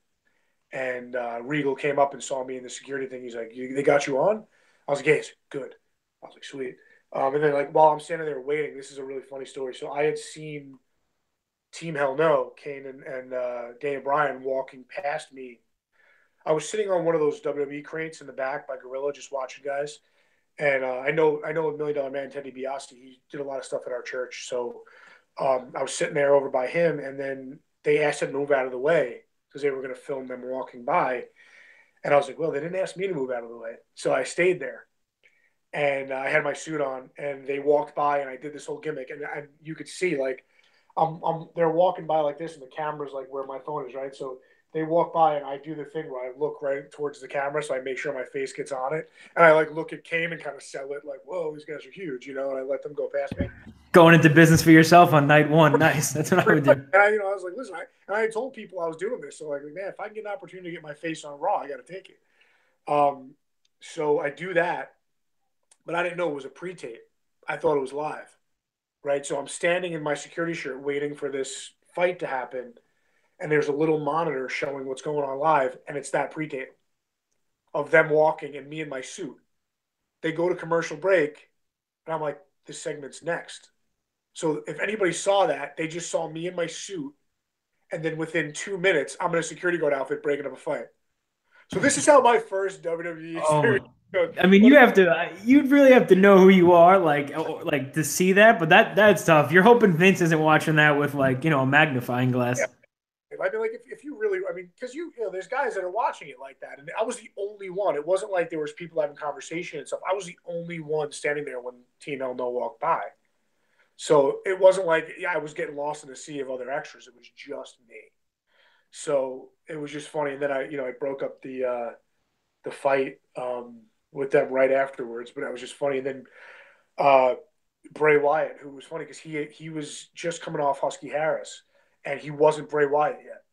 and Regal came up and saw me in the security thing. He's like, "They got you on?" I was like, "Yes, good." I was like, "Sweet." And then while I'm standing there waiting, this is a really funny story. So I had seen Team Hell No, Kane and Daniel Bryan walking past me. I was sitting on one of those WWE crates in the back by Gorilla, just watching guys. And I know $1 Million Man, Teddy DiBiase. He did a lot of stuff at our church. So I was sitting there over by him, and then they asked him to move out of the way because they were going to film them walking by. And I was like, well, they didn't ask me to move out of the way. So I stayed there. And I had my suit on, and they walked by, and I did this whole gimmick. And you could see, they're walking by like this, and the camera's like where my phone is, right? So they walk by, and I do the thing where I look right towards the camera, so I make sure my face gets on it, and I look at Kane and kind of sell it, like, "Whoa, these guys are huge," and I let them go past me. Going into business for yourself on night one, nice. That's what I would do. And I was like, "Listen," I told people I was doing this, so man, if I can get an opportunity to get my face on Raw, I got to take it. So I do that, but I didn't know it was a pre-tape. I thought it was live. Right, so I'm standing in my security shirt waiting for this fight to happen, and there's a little monitor showing what's going on live, and it's that pre-tape of them walking and me in my suit. They go to commercial break, and I'm like, this segment's next. So if anybody saw that, they just saw me in my suit, and then within 2 minutes, I'm in a security guard outfit breaking up a fight. So this is how my first WWE experience. I mean, you'd really have to know who you are, like to see that. But that's tough. You're hoping Vince isn't watching that with a magnifying glass. Yeah. I mean, if you really, because there's guys that are watching it like that, and I was the only one. It wasn't like there was people having conversation and stuff. I was the only one standing there when Team Hell No walked by. So it wasn't like I was getting lost in a sea of other extras. It was just me. So it was just funny. And then I broke up the fight with them right afterwards, but that was just funny. And then Bray Wyatt, who was funny because he was just coming off Husky Harris, and he wasn't Bray Wyatt yet.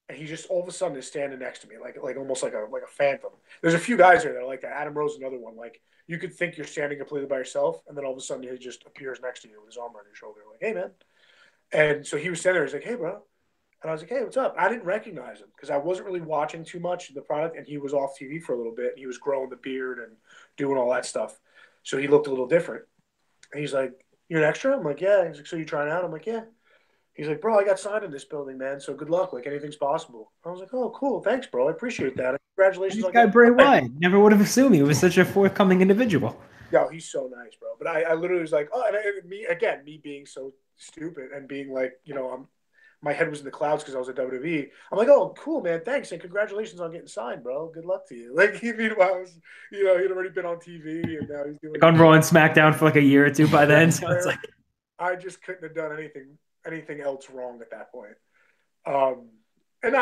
And he just all of a sudden is standing next to me, like almost like a phantom. There's a few guys there that are like that. Adam Rose, another one. Like you could think you're standing completely by yourself, and then all of a sudden he just appears next to you with his arm on your shoulder, like, "Hey, man." And so he was standing there. He's like, "Hey, bro." And I was like, "Hey, what's up?" I didn't recognize him because I wasn't really watching too much of the product, and he was off TV for a little bit. And he was growing the beard and doing all that stuff. So he looked a little different. And he's like, "You're an extra?" I'm like, "Yeah." He's like, "So you trying out?" I'm like, "Yeah." He's like, "Bro, I got signed in this building, man. So good luck. Like anything's possible." I was like, "Oh, cool. Thanks, bro. I appreciate that. Congratulations." This guy Bray Wyatt, never would have assumed he was such a forthcoming individual. No, he's so nice, bro. But I literally was like, oh, and me being so stupid and being like, my head was in the clouds because I was at WWE. I'm like, "Oh, cool, man. Thanks. And congratulations on getting signed, bro. Good luck to you." Like, meanwhile, he'd already been on TV, and now he's doing on Raw and SmackDown for like a year or two by then. So it's like I just couldn't have done anything else wrong at that point. And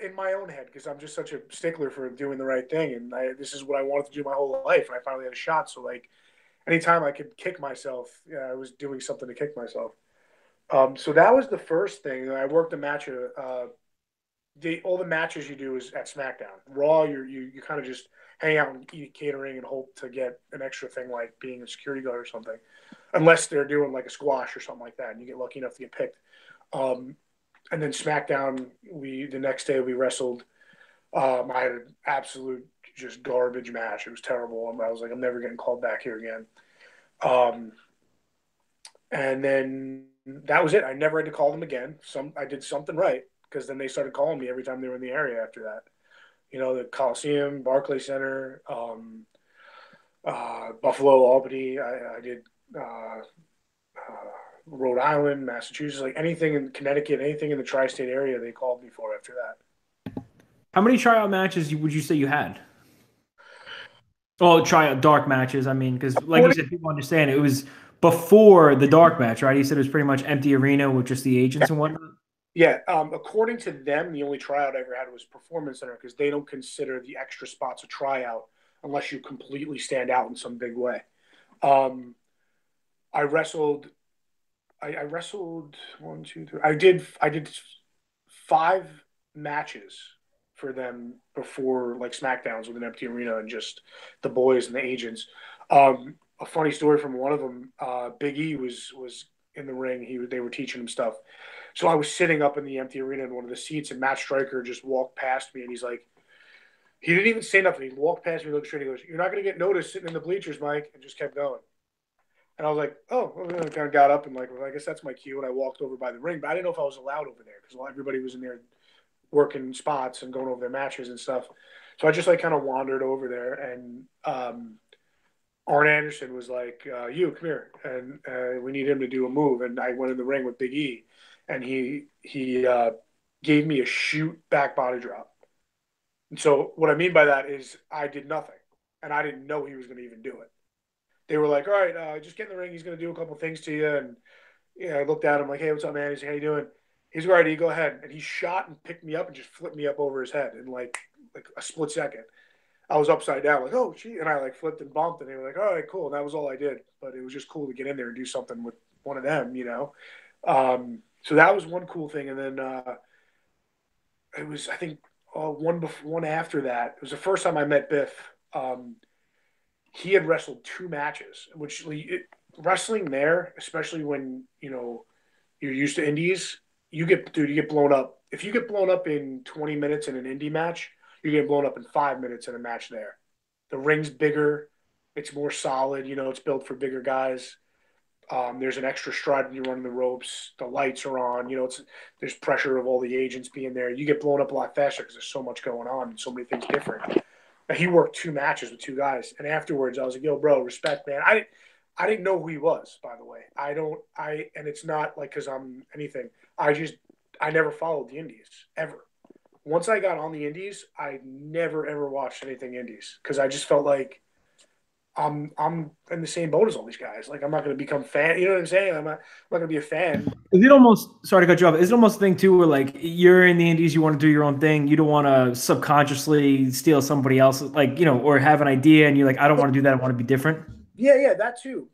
in my own head, because I'm just such a stickler for doing the right thing, and this is what I wanted to do my whole life, and I finally had a shot. So like, anytime I could kick myself, I was doing something to kick myself. So that was the first thing. I worked a match. All the matches you do is at SmackDown. Raw, you kind of just hang out and eat catering and hope to get an extra thing like being a security guard or something, unless they're doing like a squash or something like that, and you get lucky enough to get picked. And then SmackDown, the next day we wrestled. I had an absolute just garbage match. It was terrible. I was like, I'm never getting called back here again. And then that was it. I never had to call them again. I did something right because then they started calling me every time they were in the area after that. The Coliseum, Barclays Center, Buffalo, Albany. I did Rhode Island, Massachusetts, like anything in Connecticut, anything in the tri-state area, they called me for after that. How many tryout matches would you say you had? Oh, tryout dark matches. I mean, because like you said, people understand it was before the dark match, right? He said it was pretty much empty arena with just the agents and whatnot. Yeah, according to them, the only tryout I ever had was Performance Center because they don't consider the extra spots a tryout unless you completely stand out in some big way. I wrestled. I wrestled 1, 2, 3. I did 5 matches for them before like SmackDowns with an empty arena and just the boys and the agents. A funny story from one of them. Big E was in the ring. They were teaching him stuff. So I was sitting up in the empty arena in one of the seats, and Matt Stryker just walked past me, and he's like, he didn't even say nothing. He walked past me, looked straight, and he goes, "You're not going to get noticed sitting in the bleachers, Mike," and just kept going. And I was like, "Oh," well, I kind of got up and like, well, I guess that's my cue, and I walked over by the ring, but I didn't know if I was allowed over there because everybody was in there working spots and going over their matches and stuff. So I just like kind of wandered over there, and Arn Anderson was like, "You come here, and we need him to do a move." And I went in the ring with Big E, and he gave me a shoot back body drop. And so what I mean by that is I did nothing, and I didn't know he was going to even do it. They were like, "All right, just get in the ring. He's going to do a couple things to you." And I looked at him like, "Hey, what's up, man?" He's like, "How you doing?" He's like, "All right, you go ahead." And he shot and picked me up and just flipped me up over his head in like a split second. I was upside down, like, "Oh, gee," and I like flipped and bumped, and they were like, "All right, cool." And that was all I did, but it was just cool to get in there and do something with one of them, So that was one cool thing, and then it was, I think, one after that. It was the first time I met Biff. He had wrestled 2 matches, which wrestling there, especially when you're used to indies, you get blown up. If you get blown up in 20 minutes in an indie match, you get blown up in 5 minutes in a match there. The ring's bigger, it's more solid. It's built for bigger guys. There's an extra stride when you're running the ropes. The lights are on. There's pressure of all the agents being there. You get blown up a lot faster because there's so much going on and so many things different. And he worked 2 matches with 2 guys, and afterwards I was like, "Yo, bro, respect, man." I didn't know who he was, by the way. And it's not like because I'm anything. I never followed the indies ever. Once I got on the indies, I never ever watched anything indies because I just felt like I'm in the same boat as all these guys. Like I'm not going to become fan. You know what I'm saying? I'm not going to be a fan. Is it almost, sorry to cut you off, is it almost a thing too where like you're in the indies, you want to do your own thing, you don't want to subconsciously steal somebody else's, like, or have an idea and you're like, I don't want to do that, I want to be different? Yeah, that too.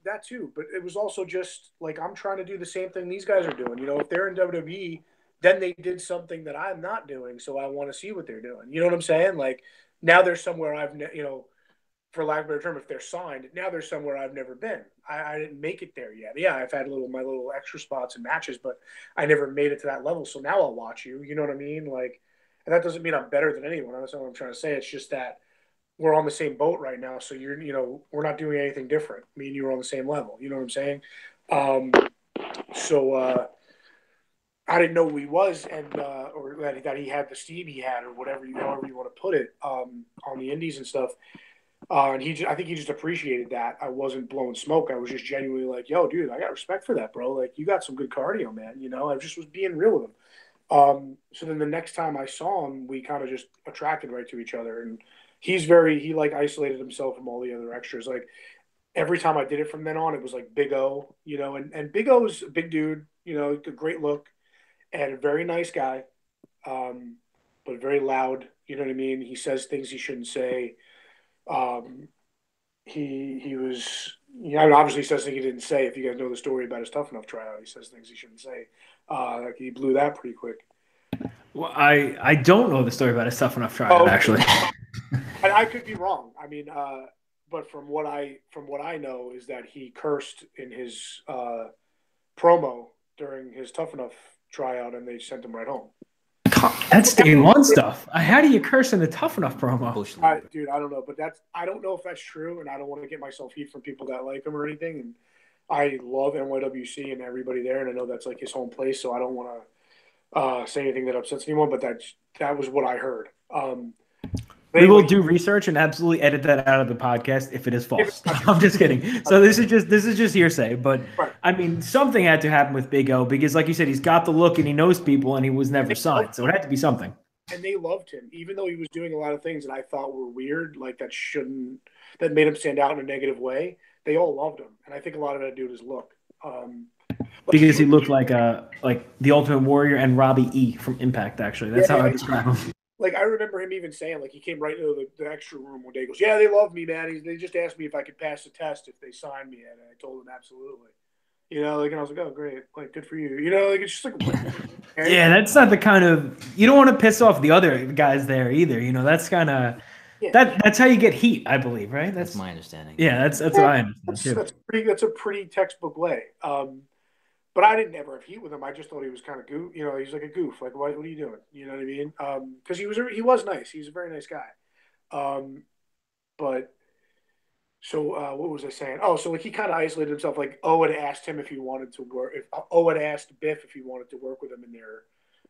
But it was also just like I'm trying to do the same thing these guys are doing. If they're in WWE, then they did something that I'm not doing, so I want to see what they're doing. You know what I'm saying? Like now there's somewhere for lack of a better term, if they're signed, now there's somewhere I've never been. I didn't make it there yet. Yeah, I've had my little extra spots and matches, but I never made it to that level. So now I'll watch you. You know what I mean? Like, and that doesn't mean I'm better than anyone. That's not what I'm trying to say. It's just that we're on the same boat right now. So we're not doing anything different. Me and you are on the same level. You know what I'm saying? So I didn't know who he was, and or that he had the steam he had, or however you want to put it, on the indies and stuff. And I think he just appreciated that I wasn't blowing smoke. I was just genuinely like, "Yo, dude, I got respect for that, bro. Like, you got some good cardio, man." I just was being real with him. So then the next time I saw him, we kind of just attracted right to each other. And he like isolated himself from all the other extras. Like every time I did it from then on, it was like Big O, and Big O's a big dude, a great look and a very nice guy, but very loud. You know what I mean? He says things he shouldn't say. He was, obviously says things he didn't say. If you guys know the story about his Tough Enough tryout, he says things he shouldn't say. Like he blew that pretty quick. Well, I don't know the story about his Tough Enough tryout, actually. And I could be wrong. I mean, but from what I know is that he cursed in his promo during his Tough Enough tryout, and they sent him right home. That's day one stuff. How do you curse in a Tough Enough promo? Dude, I don't know, but I don't know if that's true, and I don't want to get myself heat from people that like him or anything. And I love NYWC and everybody there, and I know that's like his home place, so I don't want to say anything that upsets anyone. But that was what I heard. We will do research and absolutely edit that out of the podcast if it is false. I'm just kidding. So this is just hearsay, but right. I mean, something had to happen with Big O because, like you said, he's got the look and he knows people, and he was never signed, so it had to be something. And they loved him, even though he was doing a lot of things that I thought were weird, like that made him stand out in a negative way. They all loved him, and I think a lot of that due to his look. Because he looked like the Ultimate Warrior and Robbie E from Impact. Actually, that's how I describe him. Like, I remember him even saying, like, he came right into the extra room one day. He goes, "Yeah, they love me, man. They just asked me if I could pass the test if they signed me." And I told them absolutely. You know, like, and I was like, "Oh, great. Like, good for you." You know, like, it's just like, yeah, that's not the kind of, you don't want to piss off the other guys there either. You know, that's kind of, that's how you get heat, I believe, right? That's my understanding. Yeah, that's what I understand too. That's a pretty textbook way. But I didn't ever have heat with him. I just thought he was kind of goof. You know, he's like a goof. Like, what are you doing? You know what I mean? Because he was nice. He's a very nice guy. But so what was I saying? Oh, so like he kind of isolated himself. Like O had asked him if he wanted to work. If O had asked Biff if he wanted to work with him in their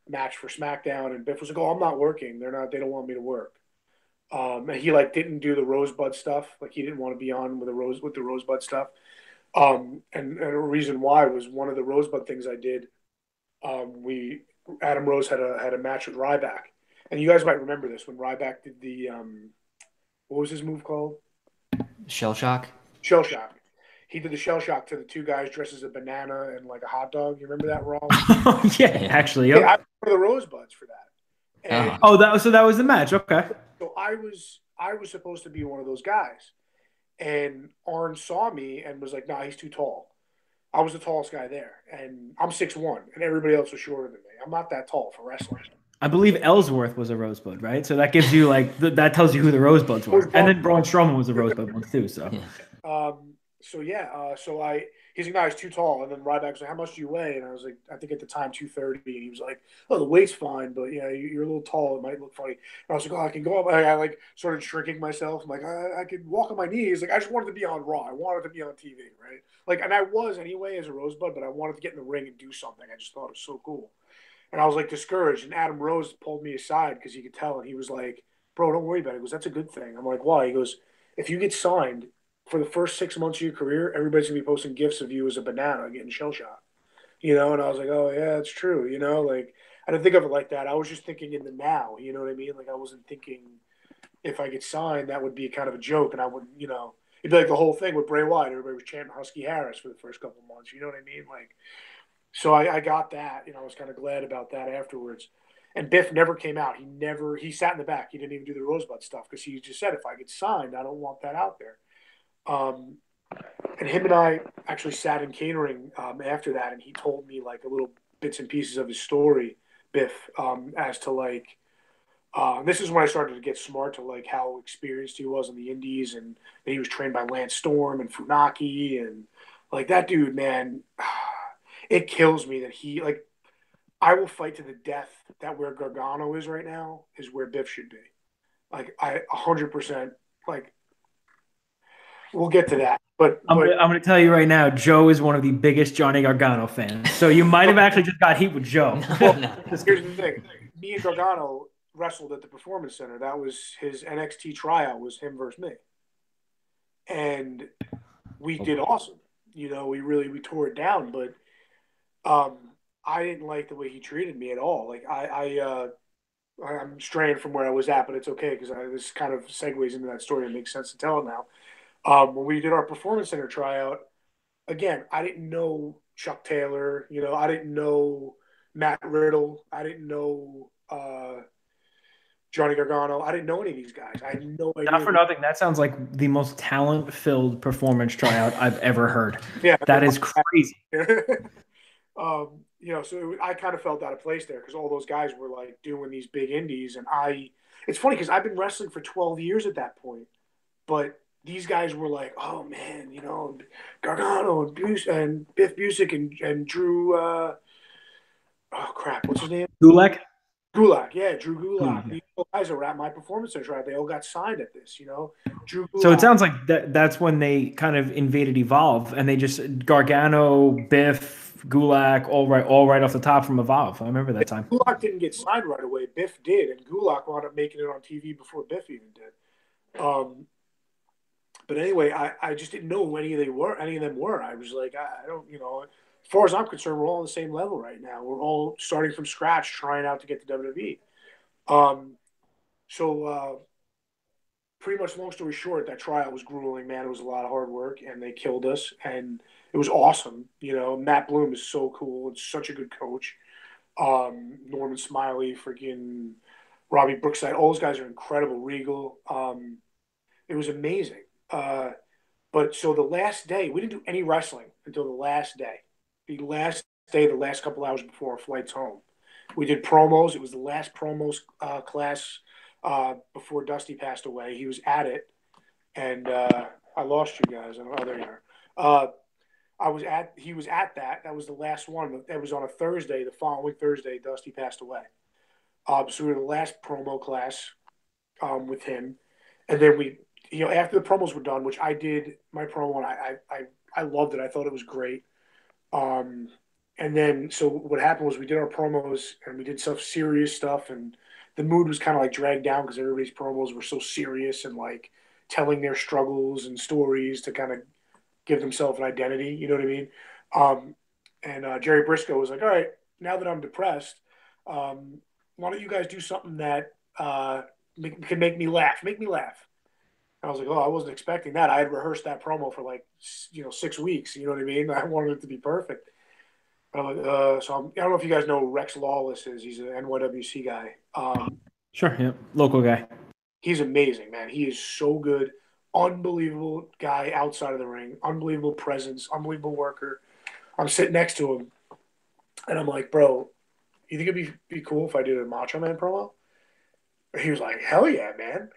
match for SmackDown, and Biff was like, "Oh, I'm not working. They don't want me to work." And he like didn't do the Rosebud stuff. Like he didn't want to be on with the Rosebud stuff. And a reason why was one of the Rosebud things I did. Adam Rose had a match with Ryback, and you guys might remember this when Ryback did the what was his move called? Shell shock. Shell shock. He did the shell shock to the two guys dressed as a banana and like a hot dog. You remember that, Raw? Yeah, actually, yep. Yeah, I remember the Rosebuds for that. And that was the match. Okay. So I was supposed to be one of those guys. And Arn saw me and was like, "Nah, he's too tall." I was the tallest guy there, and I'm 6'1", and everybody else was shorter than me. I'm not that tall for wrestling. I believe Ellsworth was a Rosebud, right? So that gives you like that tells you who the Rosebuds were, and then Braun Strowman was a Rosebud one too. So, he's like, "No, he's too tall." And then Ryback was like, "How much do you weigh?" And I was like, I think at the time 230. And he was like, "Oh, the weight's fine, but yeah, you're a little tall. It might look funny." And I was like, "Oh, I can go up." I like started shrinking myself. I'm like, I could walk on my knees. Like I just wanted to be on Raw. I wanted to be on TV, right? Like, and I was anyway as a Rosebud, but I wanted to get in the ring and do something. I just thought it was so cool. And I was like discouraged. And Adam Rose pulled me aside because he could tell, and he was like, "Bro, don't worry about it." He goes, "That's a good thing." I'm like, "Why?" He goes, "If you get signed, for the first 6 months of your career, everybody's gonna be posting gifs of you as a banana getting shell shocked." You know, and I was like, "Oh yeah, it's true." You know, like I didn't think of it like that. I was just thinking in the now. You know what I mean? Like I wasn't thinking if I get signed, that would be kind of a joke, and I wouldn't, you know, it'd be like the whole thing with Bray Wyatt. Everybody was chanting Husky Harris for the first couple of months. You know what I mean? Like, so I got that. You know, I was kind of glad about that afterwards. And Biff never came out. He sat in the back. He didn't even do the Rosebud stuff because he just said, if I get signed, I don't want that out there. And him and I actually sat in catering after that, and he told me like a little bits and pieces of his story, Biff, as to like, this is when I started to get smart to like how experienced he was in the indies, and that he was trained by Lance Storm and Funaki, and like that dude, man, it kills me that he like, I will fight to the death that where Gargano is right now is where Biff should be. Like I 100% like. We'll get to that, but I'm going to tell you right now, Joe is one of the biggest Johnny Gargano fans. So you might have actually just got heat with Joe. Well, here's the thing: me and Gargano wrestled at the Performance Center. That was his NXT tryout. Was him versus me, and we did awesome. You know, we tore it down. But I didn't like the way he treated me at all. Like I'm straying from where I was at, but it's okay because this kind of segues into that story and makes sense to tell it now. When we did our Performance Center tryout, again, I didn't know Chuck Taylor. You know, I didn't know Matt Riddle. I didn't know Johnny Gargano. I didn't know any of these guys. I had no idea. Not for nothing. That sounds like the most talent-filled performance tryout I've ever heard. Yeah, that is crazy. You know, so I kind of felt out of place there because all those guys were like doing these big indies, and it's funny because I've been wrestling for 12 years at that point, but these guys were like, "Oh man, you know, Gargano and Biff Busick and Drew oh crap, what's his name? Gulak. Gulak, yeah, Drew Gulak. Yeah. These guys are at my performance center, right? They all got signed at this, Drew So it Gulak. sounds like that's when they kind of invaded Evolve, and they just Gargano, Biff, Gulak, all right off the top from Evolve. I remember that time. Gulak didn't get signed right away. Biff did, and Gulak wound up making it on TV before Biff even did. But anyway, I just didn't know who any of them were. I was like, I don't, as far as I'm concerned, we're all on the same level right now. We're all starting from scratch, trying out to get to WWE. So pretty much, long story short, that tryout was grueling, man. It was a lot of hard work, and they killed us, and it was awesome. Matt Bloom is so cool. It's such a good coach. Norman Smiley, freaking Robbie Brookside, all those guys are incredible. Regal. It was amazing. But so the last day, we didn't do any wrestling until the last day. The last day, the last couple hours before our flights home. We did promos. It was the last promos class before Dusty passed away. He was at it, and I lost you guys. Oh, there you are. He was at that. That was the last one. That was on a Thursday. The following Thursday, Dusty passed away. So we were the last promo class with him, and then we, after the promos were done, which I did my promo, and I loved it. I thought it was great. And then so what happened was we did our promos and we did some serious stuff, and the mood was kind of like dragged down because everybody's promos were so serious and like telling their struggles and stories to kind of give themselves an identity. You know what I mean? And Jerry Briscoe was like, all right, now that I'm depressed, why don't you guys do something that can make me laugh? Make me laugh. I was like, oh, I wasn't expecting that. I had rehearsed that promo for 6 weeks. You know what I mean? I wanted it to be perfect. So I don't know if you guys know who Rex Lawless is. He's an NYWC guy. Sure, yeah, local guy. He's amazing, man. He is so good. Unbelievable guy outside of the ring. Unbelievable presence. Unbelievable worker. I'm sitting next to him, and I'm like, bro, you think it'd be cool if I did a Macho Man promo? He was like, hell yeah, man.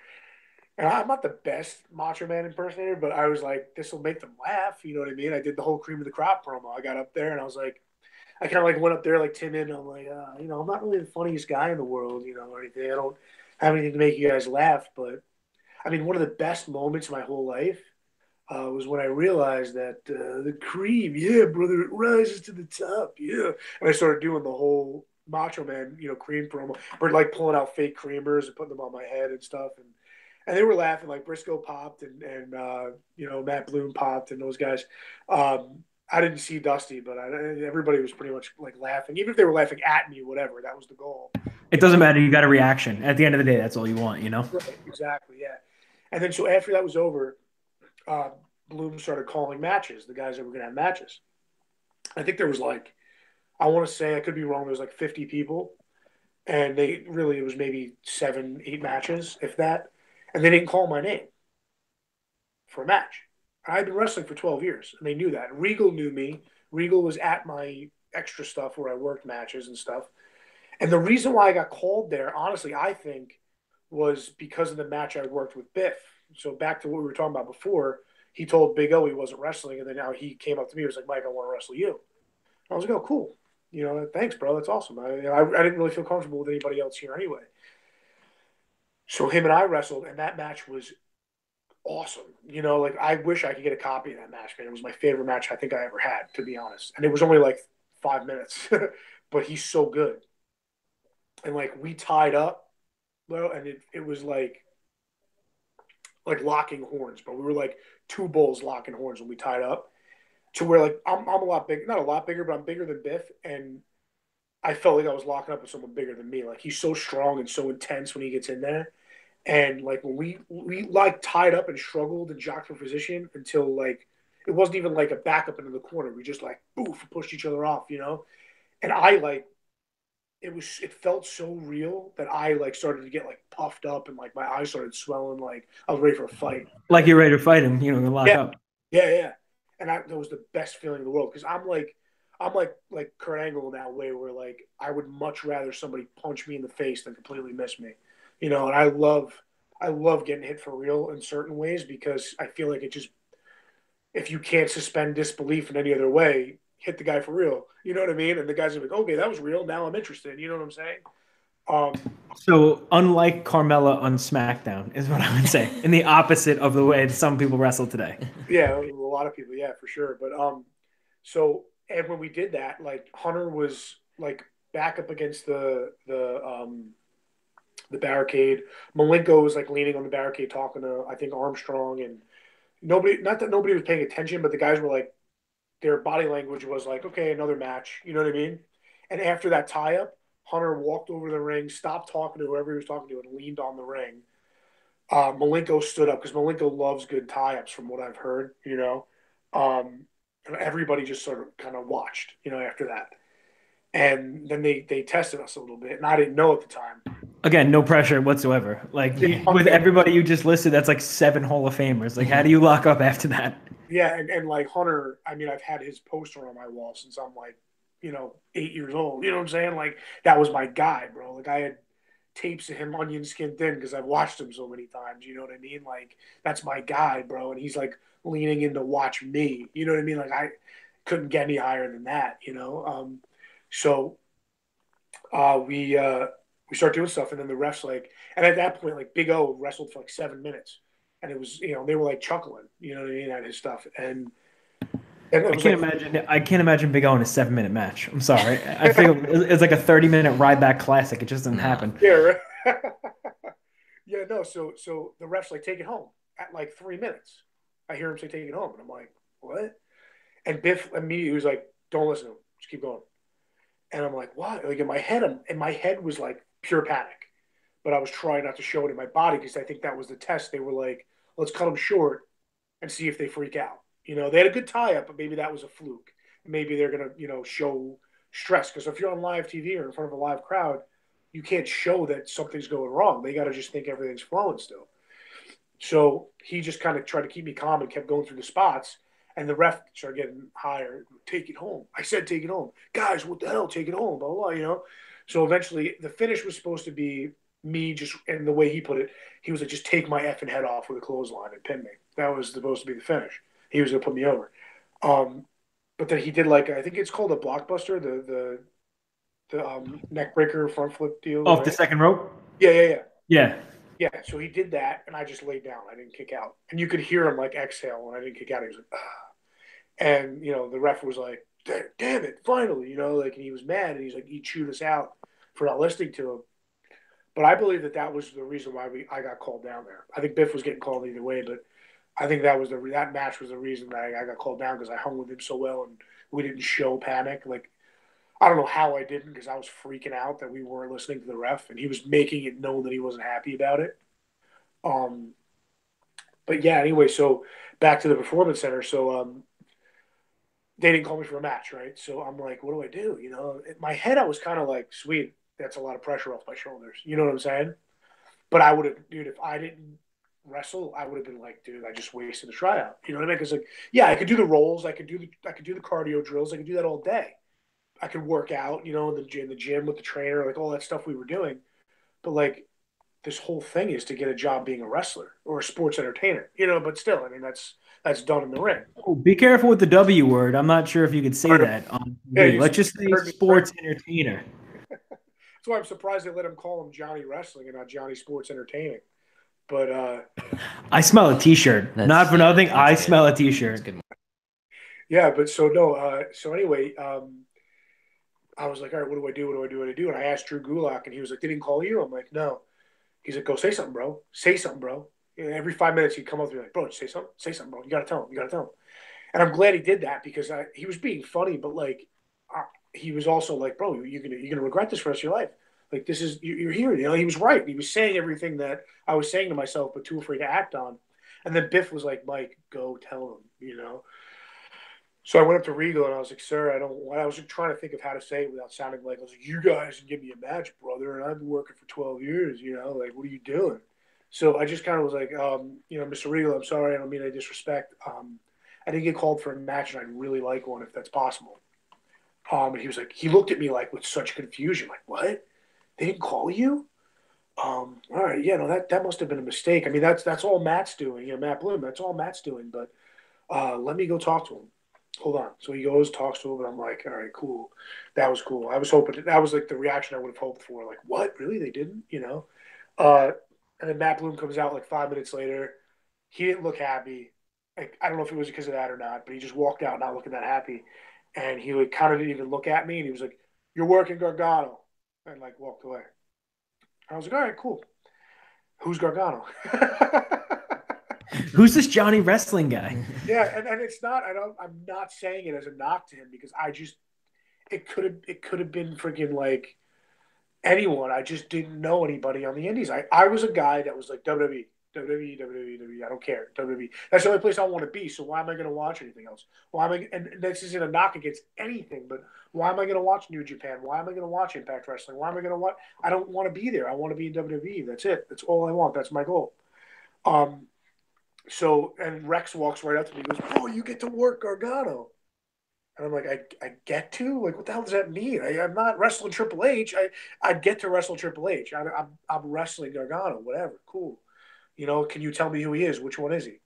And I'm not the best Macho Man impersonator, but I was like, this will make them laugh. You know what I mean? I did the whole cream of the crop promo. I got up there, and I was like, I kind of like went up there like timid. And I'm like, I'm not really the funniest guy in the world, or anything. I don't have anything to make you guys laugh. But I mean, one of the best moments of my whole life was when I realized that the cream, yeah, brother, it rises to the top, yeah. And I started doing the whole Macho Man, cream promo, but like pulling out fake creamers and putting them on my head and stuff. And they were laughing. Like Briscoe popped and Matt Bloom popped and those guys. I didn't see Dusty, but everybody was pretty much like laughing. Even if they were laughing at me, whatever, that was the goal. It doesn't matter. You got a reaction. At the end of the day, that's all you want, Right, exactly, yeah. And then so after that was over, Bloom started calling matches, the guys that were going to have matches. I think there was I want to say, I could be wrong, there was 50 people. And it was maybe 7, 8 matches, if that. And they didn't call my name for a match. I had been wrestling for 12 years, and they knew that. Regal knew me. Regal was at my extra stuff where I worked matches and stuff. And the reason why I got called there, honestly, I think, was because of the match I worked with Biff. So back to what we were talking about before, he told Big O he wasn't wrestling, and then now he came up to me and was like, Mike, I want to wrestle you. I was like, oh, cool. Thanks, bro. That's awesome. I didn't really feel comfortable with anybody else here anyway. So him and I wrestled, and that match was awesome. I wish I could get a copy of that match, man. It was my favorite match I think I ever had, to be honest. And it was only 5 minutes, but he's so good. And we tied up, bro, and it was like locking horns, but we were two bulls locking horns when we tied up. To where I'm a lot big, not a lot bigger, but I'm bigger than Biff, and I felt like I was locking up with someone bigger than me. He's so strong and so intense when he gets in there. And when we tied up and struggled and jocked for position until it wasn't even a backup into the corner. We just boof, pushed each other off, And I it felt so real that I started to get puffed up and my eyes started swelling. I was ready for a fight. Like you're ready to fight him, lock up. Yeah. And that was the best feeling in the world because I'm like Kurt Angle in that way where I would much rather somebody punch me in the face than completely miss me. And I love getting hit for real in certain ways because I feel like it just, if you can't suspend disbelief in any other way, hit the guy for real. You know what I mean? And the guy's like, okay, that was real. Now I'm interested. You know what I'm saying? So unlike Carmella on SmackDown is what I would say, in the opposite of the way some people wrestle today. Yeah, a lot of people, yeah, for sure. But so and when we did that, like Hunter was like back up against the barricade. Malenko was like leaning on the barricade talking to I think Armstrong, and nobody, not that nobody was paying attention, but the guys were like, their body language was like, okay, another match. You know what I mean? And after that tie up, Hunter walked over the ring, stopped talking to whoever he was talking to, and leaned on the ring. Malenko stood up because Malenko loves good tie ups, from what I've heard. And everybody just sort of kind of watched, after that. And then they tested us a little bit, and I didn't know at the time. Again, no pressure whatsoever. Like with everybody you just listed, that's like 7 Hall of Famers. Like, how do you lock up after that? Yeah, and like Hunter, I mean, I've had his poster on my wall since I'm like, 8 years old. You know what I'm saying? Like, that was my guy, bro. Like, I had tapes of him onion skin thin because I've watched him so many times. You know what I mean? Like, that's my guy, bro. And he's like leaning in to watch me. You know what I mean? Like, I couldn't get any higher than that. So we start doing stuff, and then the refs like, and at that point, like Big O wrestled for like 7 minutes, and it was, they were like chuckling, you know what I mean, at his stuff, and it was I can't imagine Big O in a 7-minute match. I'm sorry. I think it's like a 30-minute ride back classic. It just didn't happen. Yeah, right? Yeah, no. So the refs like, take it home at like 3 minutes. I hear him say, take it home, and I'm like, what? And Biff immediately was like, don't listen to him, just keep going. And I'm like, what? Like in my head was like pure panic, but I was trying not to show it in my body because I think that was the test. They were like, let's cut them short and see if they freak out. They had a good tie-up, but maybe that was a fluke. Maybe they're going to, show stress. Because if you're on live TV or in front of a live crowd, you can't show that something's going wrong. They got to just think everything's flowing still. So he just kind of tried to keep me calm and kept going through the spots. And the ref started getting higher. Take it home. I said, take it home. Guys, what the hell? Take it home, blah, blah, blah, So eventually the finish was supposed to be me just, and the way he put it, he was like, just take my effing head off with a clothesline and pin me. That was supposed to be the finish. He was going to put me over. But then he did like, I think it's called a blockbuster, the neck breaker front flip deal. Off the second rope? Yeah. Yeah. Yeah, so he did that, and I just laid down. I didn't kick out. And you could hear him, like, exhale when I didn't kick out. He was like, ah. And, the ref was like, damn it, finally, and he was mad, and he's like, he chewed us out for not listening to him. But I believe that was the reason why I got called down there. I think Biff was getting called either way, but I think that match was the reason that I got called down because I hung with him so well, and we didn't show panic. Like, I don't know how I didn't because I was freaking out that we weren't listening to the ref, and he was making it known that he wasn't happy about it. But yeah, anyway, so back to the Performance Center. So they didn't call me for a match, right? So I'm like, what do I do? In my head, I was kind of like, sweet, that's a lot of pressure off my shoulders. You know what I'm saying? But I would have, dude, if I didn't wrestle, I would have been like, dude, I just wasted a tryout. You know what I mean? Because like, yeah, I could do the rolls, I could do the cardio drills, I could do that all day. I could work out, in the gym with the trainer, like all that stuff we were doing. But like, this whole thing is to get a job being a wrestler or a sports entertainer, but still, I mean, that's done in the ring. Oh, be careful with the W word. I'm not sure if you could say that on TV. Let's just say sports entertainer. That's why I'm surprised they let him call him Johnny Wrestling and not Johnny Sports Entertaining. But I smell a T-shirt. Not for nothing. I smell a T-shirt. Yeah, but so no. So anyway, I was like, all right, what do I do? What do I do? And I asked Drew Gulak, and he was like, they didn't call you? I'm like, no. He's like, go say something, bro. Say something, bro. Every 5 minutes he'd come up to me like, bro, say something. Say something, bro. You got to tell him. And I'm glad he did that because he was being funny, but like he was also like, bro, you're gonna regret this for the rest of your life. Like this is you're here. He was right. He was saying everything that I was saying to myself, but too afraid to act on. And then Biff was like, Mike, go tell him. So I went up to Regal and I was like, sir, I was trying to think of how to say it without sounding like I was like, you guys can give me a match, brother, and I've been working for 12 years. Like what are you doing? So I just kind of was like, Mr. Regal, I'm sorry, I don't mean any disrespect. I didn't get called for a match, and I'd really like one if that's possible. And he was like, he looked at me like with such confusion, like, what? They didn't call you? All right, yeah, no, that must have been a mistake. I mean, that's all Matt's doing, Matt Bloom. That's all Matt's doing. But let me go talk to him. hold on. So he goes, talks to him, and I'm like, all right, cool. That was cool. I was hoping that was like the reaction I would have hoped for. Like, what? Really? They didn't? Uh, and then Matt Bloom comes out like 5 minutes later. He didn't look happy. Like, I don't know if it was because of that or not, but he just walked out not looking that happy. And he like kind of didn't even look at me, and he was like, "You're working Gargano," and like walked away. I was like, all right, cool. Who's Gargano? Who's this Johnny Wrestling guy? Yeah, and it's not. I'm not saying it as a knock to him because it could have been freaking like anyone. I just didn't know anybody on the Indies. I was a guy that was like WWE, WWE, WWE, WWE. I don't care. WWE. That's the only place I want to be. So why am I going to watch anything else? Why am I? And this isn't a knock against anything, but why am I going to watch New Japan? Why am I going to watch Impact Wrestling? Why am I going to watch? I don't want to be there. I want to be in WWE. That's it. That's all I want. That's my goal. So and Rex walks right up to me. He goes, "Oh, you get to work Gargano." And I'm like, I get to? Like, what the hell does that mean? I'm not wrestling Triple H. I get to wrestle Triple H. I'm wrestling Gargano, whatever. Cool. Can you tell me who he is? Which one is he?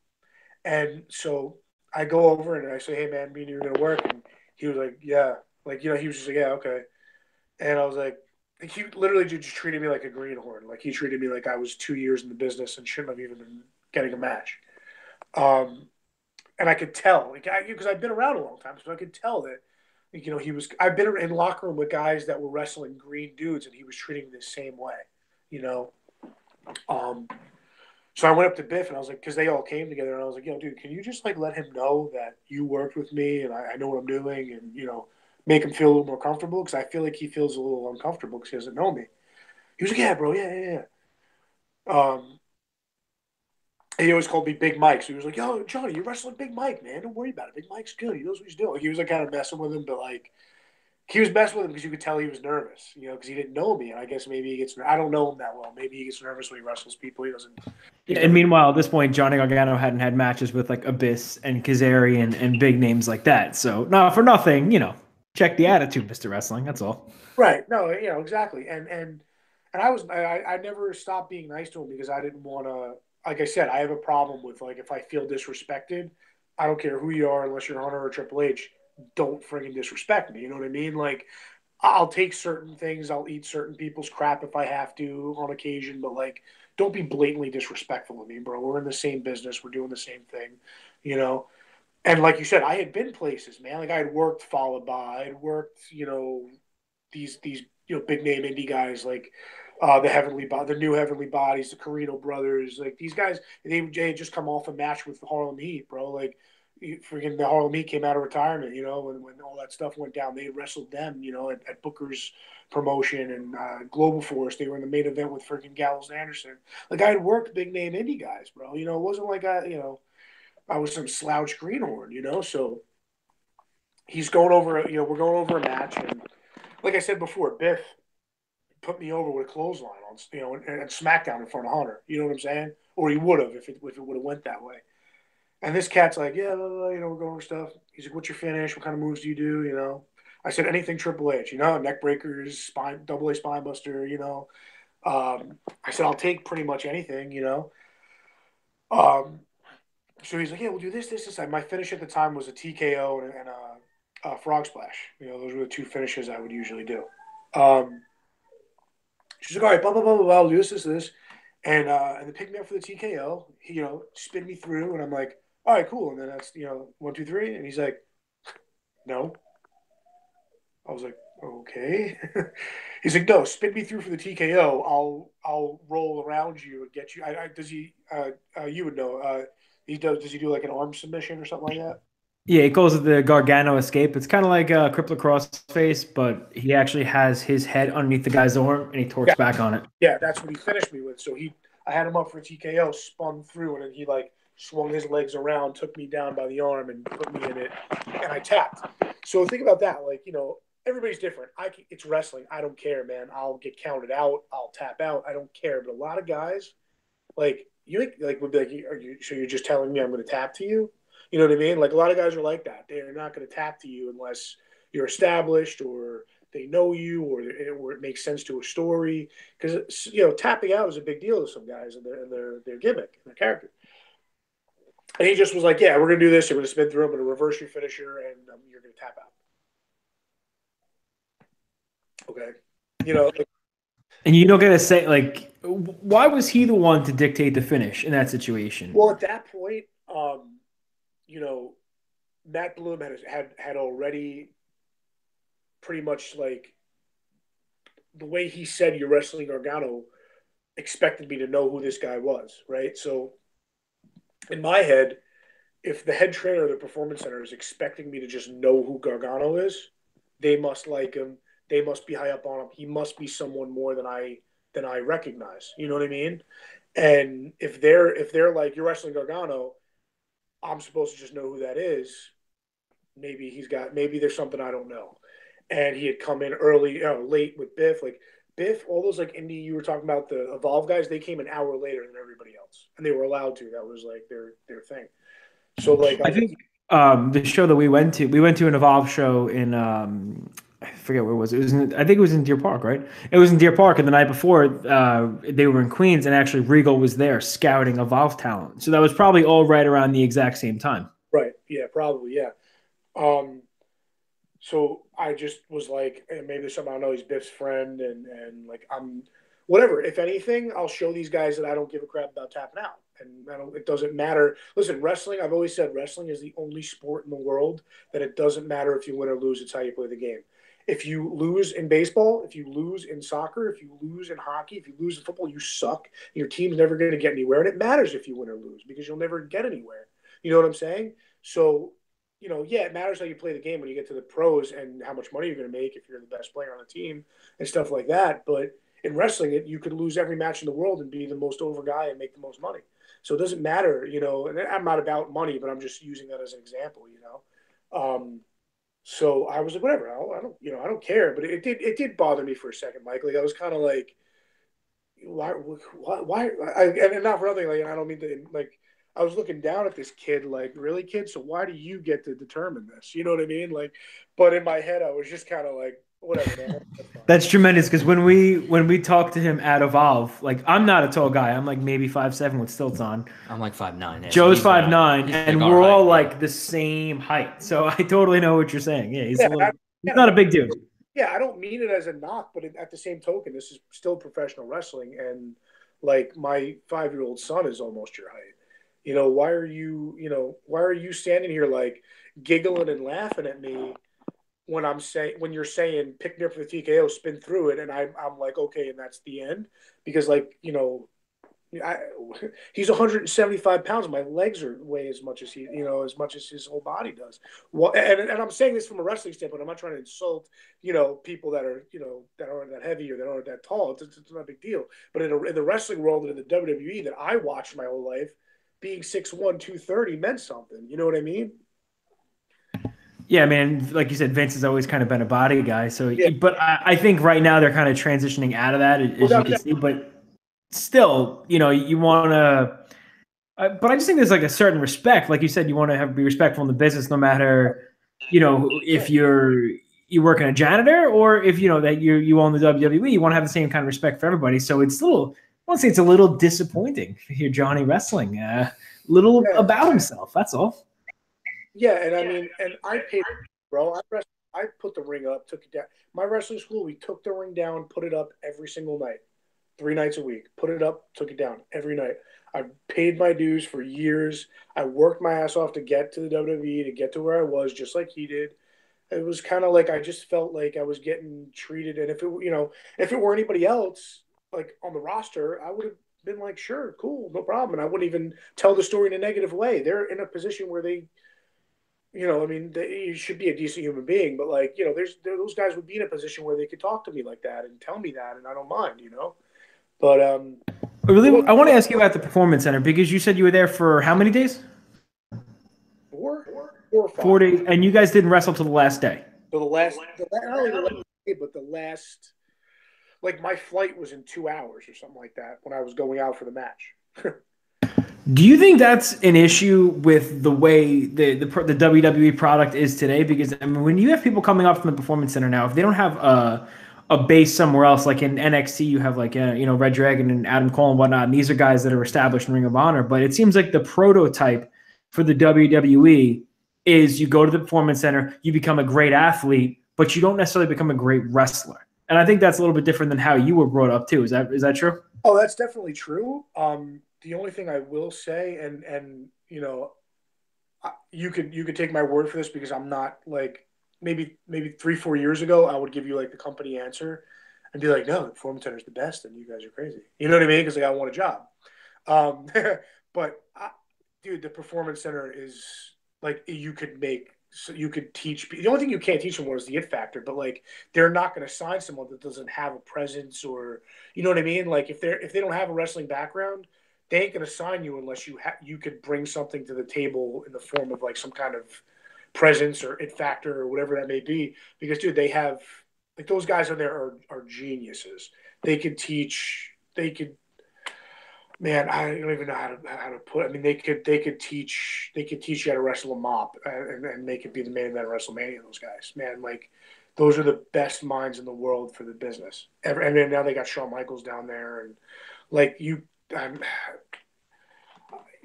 And so I go over and I say, hey, man, me and you are going to work. And he was like, yeah. Like, he was just like, yeah, okay. And I was like, he literally just treated me like a greenhorn. Like, he treated me like I was 2 years in the business and shouldn't have even been getting a match. And I could tell, because I've been around a long time, so I could tell that, he was. I've been in locker room with guys that were wrestling green dudes, and he was treating me the same way, you know. So I went up to Biff, and I was like, because they all came together, and I was like, yo, dude, can you just like let him know that you worked with me, and I know what I'm doing, and make him feel a little more comfortable, because I feel like he feels a little uncomfortable because he doesn't know me. He was like, yeah, bro, yeah. And he always called me Big Mike. So he was like, yo, Johnny, you're wrestling Big Mike, man. Don't worry about it. Big Mike's good. He knows what he's doing. Like, he was like kind of messing with him, but like he was messing with him because you could tell he was nervous, because he didn't know me. And I guess maybe he gets, I don't know him that well. Maybe he gets nervous when he wrestles people. He doesn't. And meanwhile, at this point, Johnny Gargano hadn't had matches with like Abyss and Kazarian and big names like that. So, not for nothing, check the attitude, Mr. Wrestling. That's all. Right. No, exactly. And I never stopped being nice to him because I didn't want to, like I said, I have a problem with like, if I feel disrespected, I don't care who you are, unless you're Hunter or Triple H, don't friggin' disrespect me. You know what I mean? Like, I'll take certain things. I'll eat certain people's crap if I have to on occasion, but like, don't be blatantly disrespectful to me, bro. We're in the same business. We're doing the same thing, you know? And like you said, I had been places, man. Like I had worked Followed By, I had worked, these big name indie guys like the new Heavenly Bodies, the Carino brothers, like these guys. They had just come off a match with the Harlem Heat, bro. Like freaking the Harlem Heat came out of retirement, when all that stuff went down. They wrestled them, at Booker's promotion and Global Force. They were in the main event with freaking Gallows and Anderson. Like I had worked big name indie guys, bro. It wasn't like I was some slouch greenhorn, So he's going over, we're going over a match, and like I said before, Biff put me over with a clothesline on, and SmackDown in front of Hunter. You know what I'm saying? Or he would have if it would have went that way. And this cat's like, yeah, blah, blah, blah, we're going over stuff. He's like, what's your finish? What kind of moves do you do? I said anything Triple H, neck breakers, spine, double A spine buster. I said I'll take pretty much anything. So he's like, yeah, we'll do this. My finish at the time was a TKO and a frog splash. Those were the two finishes I would usually do. She's like, all right, blah, blah, blah, blah, blah, I'll do this. And they picked me up for the TKO, spin me through. And I'm like, all right, cool. And then that's, 1, 2, 3. And he's like, no. I was like, okay. He's like, no, spin me through for the TKO. I'll roll around you and get you. Does he, you would know, does he do like an arm submission or something like that? Yeah, he calls it the Gargano escape. It's kind of like a crippler crossface, but he actually has his head underneath the guy's arm and he torques back on it. Yeah, that's what he finished me with. So I had him up for a TKO, spun through, and then he like swung his legs around, took me down by the arm, and put me in it, and I tapped. So think about that. Like, everybody's different. It's wrestling. I don't care, man. I'll get counted out. I'll tap out. I don't care. But a lot of guys, like would be like, so you're just telling me I'm going to tap to you? You know what I mean? Like a lot of guys are like that. They're not going to tap to you unless you're established or they know you or it makes sense to a story. Because tapping out is a big deal to some guys and their gimmick and their character. And he just was like, yeah, we're going to do this. You're going to spin through. I'm going to reverse your finisher, and you're going to tap out. Okay. You know, And you don't get to say, like, why was he the one to dictate the finish in that situation? well, at that point, you know, Matt Bloom had already pretty much like the way he said you're wrestling Gargano expected me to know who this guy was, right? So in my head, if the head trainer of the performance center is expecting me to just know who Gargano is, they must like him. They must be high up on him. He must be someone more than I recognize. You know what I mean? And if they're like you're wrestling Gargano, I'm supposed to just know who that is. Maybe there's something I don't know. And he had come in early, late with Biff. Like Biff, all those like indie you were talking about, the Evolve guys, they came an hour later than everybody else, and they were allowed to. That was like their thing. So like I think the show that we went to an Evolve show in I forget where it was. I think it was in Deer Park, right? It was in Deer Park, and the night before they were in Queens, and actually Regal was there scouting Evolve talent. So that was probably all right around the exact same time. right, yeah, probably, yeah. So I just was like, hey, maybe there's something I don't know. He's Biff's friend, and like I'm whatever. If anything, I'll show these guys that I don't give a crap about tapping out, and it doesn't matter. Listen, wrestling. I've always said wrestling is the only sport in the world that it doesn't matter if you win or lose. It's how you play the game. If you lose in baseball, if you lose in soccer, if you lose in hockey, if you lose in football, you suck. Your team's never going to get anywhere, and it matters if you win or lose because you'll never get anywhere. You know what I'm saying? So yeah, it matters how you play the game when you get to the pros and how much money you're going to make if you're the best player on the team and stuff like that. But in wrestling, you could lose every match in the world and be the most over guy and make the most money. So it doesn't matter, and I'm not about money, but I'm just using that as an example, So I was like, whatever, I don't care. But it did bother me for a second, Mike. Like I was kind of like, why, and not for nothing. Like, and I don't mean to like. I was looking down at this kid, like, really, kid? So why do you get to determine this? You know what I mean? Like, but in my head, I was just kind of like, whatever. Man, That's tremendous because when we talked to him at Evolve, like I'm not a tall guy. I'm like maybe 5'7" with stilts on. I'm like 5'9". Yeah, Joe's so 5'9", and like we're all height, like the same height. So I totally know what you're saying. Yeah, he's yeah, not a big dude. Yeah, I don't mean it as a knock, but at the same token, this is still professional wrestling, and like my 5-year-old son is almost your height. Why are you standing here like giggling and laughing at me when you're saying pick me up for the TKO, spin through it, and I'm like, okay, and that's the end? Because he's 175 pounds. My legs weigh as much as as much as his whole body does. Well, and I'm saying this from a wrestling standpoint. I'm not trying to insult, people that are, that aren't that heavy or that aren't that tall. It's not a big deal. But in the wrestling world and in the WWE that I watched my whole life, being 6'1", 230 meant something. You know what I mean? Yeah, man. Like you said, Vince has always kind of been a body guy. So, Yeah. But I think right now they're kind of transitioning out of that, as you can see. But still, you want to. But I just think there's like a certain respect. Like you said, you want to be respectful in the business, no matter, if you work in a janitor or if that you own the WWE. You want to have the same kind of respect for everybody. So it's I want to say it's a little disappointing to hear Johnny wrestling about himself. That's all. Yeah, and I mean, and I paid, bro. I put the ring up, took it down. My wrestling school, we took the ring down, put it up every single night, 3 nights a week. Put it up, took it down every night. I paid my dues for years. I worked my ass off to get to the WWE, to get to where I was, just like he did. It was kind of like I just felt like I was getting treated, and if it were anybody else, like on the roster, I would have been like, sure, cool, no problem, and I wouldn't even tell the story in a negative way. They're in a position where they, you should be a decent human being, but like, those guys would be in a position where they could talk to me like that and tell me that, and I don't mind, But I want to ask you about the Performance Center because you said you were there for how many days? 4 or 5. 4 days, and you guys didn't wrestle till the last day. So not only the last day, but the last, like my flight was in 2 hours or something like that when I was going out for the match. Do you think that's an issue with the way the WWE product is today? Because I mean, when you have people coming up from the Performance Center now, if they don't have a base somewhere else, like in NXT, you have like Red Dragon and Adam Cole and whatnot, and these are guys that are established in Ring of Honor. But it seems like the prototype for the WWE is you go to the Performance Center, you become a great athlete, but you don't necessarily become a great wrestler. And I think that's a little bit different than how you were brought up too. Is that true? Oh, that's definitely true. The only thing I will say, and you could take my word for this because I'm not like maybe 3-4 years ago I would give you like the company answer and be like, no, the Performance Center is the best, and you guys are crazy. You know what I mean? Because like I want a job. Um, but dude, the Performance Center is like you could teach. The only thing you can't teach someone is the it factor. But like they're not going to sign someone that doesn't have a presence, or you know what I mean. Like if they don't have a wrestling background, they ain't going to sign you unless you could bring something to the table in the form of like some kind of presence or it factor or whatever that may be. Because dude, they have like those guys in there are geniuses. They could teach. They could Man, I don't even know how to put. I mean, they could teach you how to wrestle a mop and they could be the main event of WrestleMania. Those guys, man, like those are the best minds in the world for the business. And then now they got Shawn Michaels down there, and like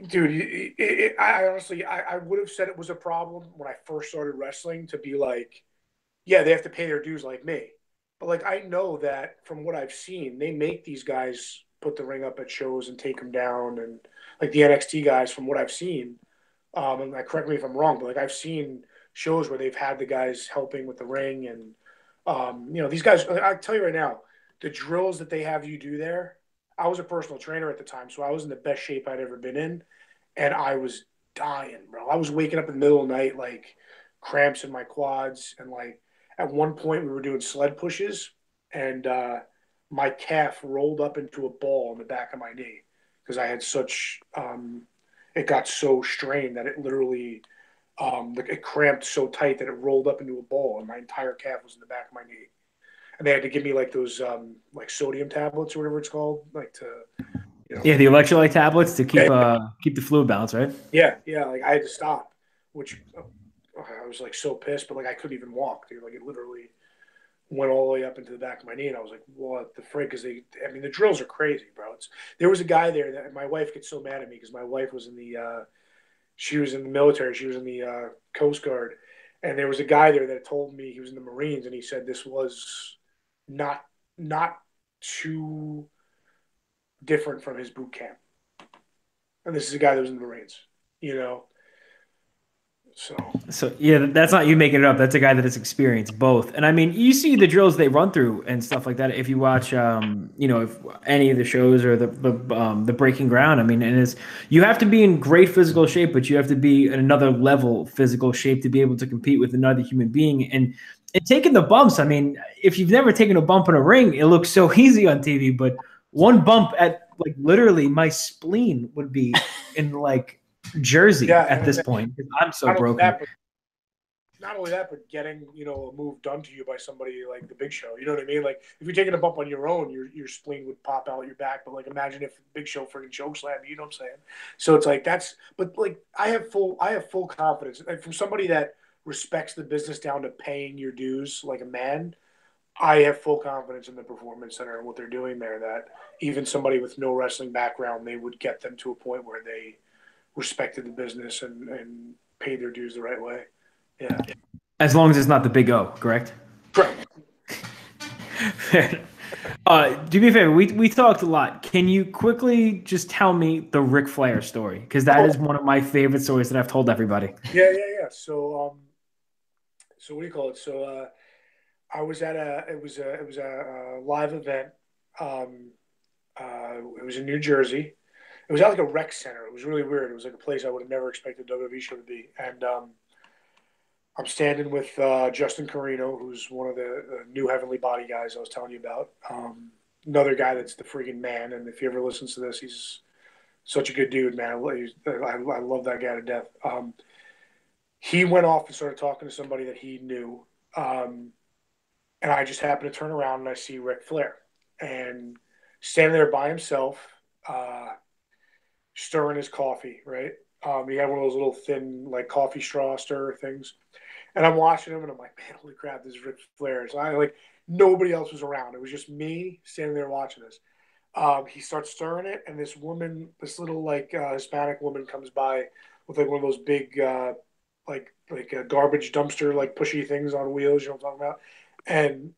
dude, I honestly I would have said it was a problem when I first started wrestling to be like, yeah, they have to pay their dues like me. But like I know that from what I've seen, they make these guys put the ring up at shows and take them down, and like the NXT guys, from what I've seen, and like, correct me if I'm wrong, but like I've seen shows where they've had the guys helping with the ring, and these guys. I tell you right now, the drills that they have you do there. I was a personal trainer at the time, so I was in the best shape I'd ever been in, and I was dying, bro. I was waking up in the middle of the night like cramps in my quads, and like at one point we were doing sled pushes, and my calf rolled up into a ball in the back of my knee because I had such it got so strained that it literally it cramped so tight that it rolled up into a ball, and my entire calf was in the back of my knee. And they had to give me like those like sodium tablets or whatever it's called, like to Yeah, the electrolyte tablets to keep yeah, keep the fluid balance, right? yeah, like I had to stop, which I was like so pissed, but like I couldn't even walk, dude. Like it literally went all the way up into the back of my knee, and I was like, "What the frick?" Because I mean, the drills are crazy, bro. There was a guy there that my wife gets so mad at me because my wife was in she was in the military, she was in the Coast Guard, and there was a guy there that told me he was in the Marines, and he said this was not not too different from his boot camp, and this is a guy that was in the Marines, you know. So So yeah, that's not you making it up. That's a guy that has experienced both. And I mean, you see the drills they run through and stuff like that. If you watch, if any of the shows or the Breaking Ground, I mean, and is you have to be in great physical shape, but you have to be in another level physical shape to be able to compete with another human being. And taking the bumps, I mean, if you've never taken a bump in a ring, it looks so easy on TV, but one bump at like literally my spleen would be in like Jersey yeah, at this point because I'm so not only broken. that, but but getting a move done to you by somebody like the Big Show. You know what I mean? Like if you're taking a bump on your own, your spleen would pop out your back. But like imagine if Big Show freaking choke slam you. You know what I'm saying? So it's like that's. But like I have full confidence, like, from somebody that respects the business down to paying your dues like a man. I have full confidence in the Performance Center and what they're doing there. That even somebody with no wrestling background, they would get them to a point where they respected the business and paid their dues the right way. Yeah. As long as it's not the Big O, correct? Correct. Do me a favor. We talked a lot. Can you quickly just tell me the Ric Flair story? Because that is one of my favorite stories that I've told everybody. Yeah. So what do you call it? So I was at it was a live event. Um, it was in New Jersey. It was at like a rec center. It was really weird. It was like a place I would have never expected a WWE show to be. And I'm standing with Justin Carino, who's one of the new Heavenly Body guys I was telling you about. Another guy that's the freaking man. And if he ever listens to this, he's such a good dude, man. I love that guy to death. He went off and started talking to somebody that he knew. And I just happened to turn around and I see Ric Flair. And standing there by himself, stirring his coffee, right? He had one of those little thin, like coffee straw stirrer things. And I'm watching him and I'm like, man, holy crap, this is Ric Flair. So nobody else was around. It was just me standing there watching this. He starts stirring it, and this woman, this little like Hispanic woman comes by with like one of those big like a garbage dumpster like pushy things on wheels. You know what I'm talking about? And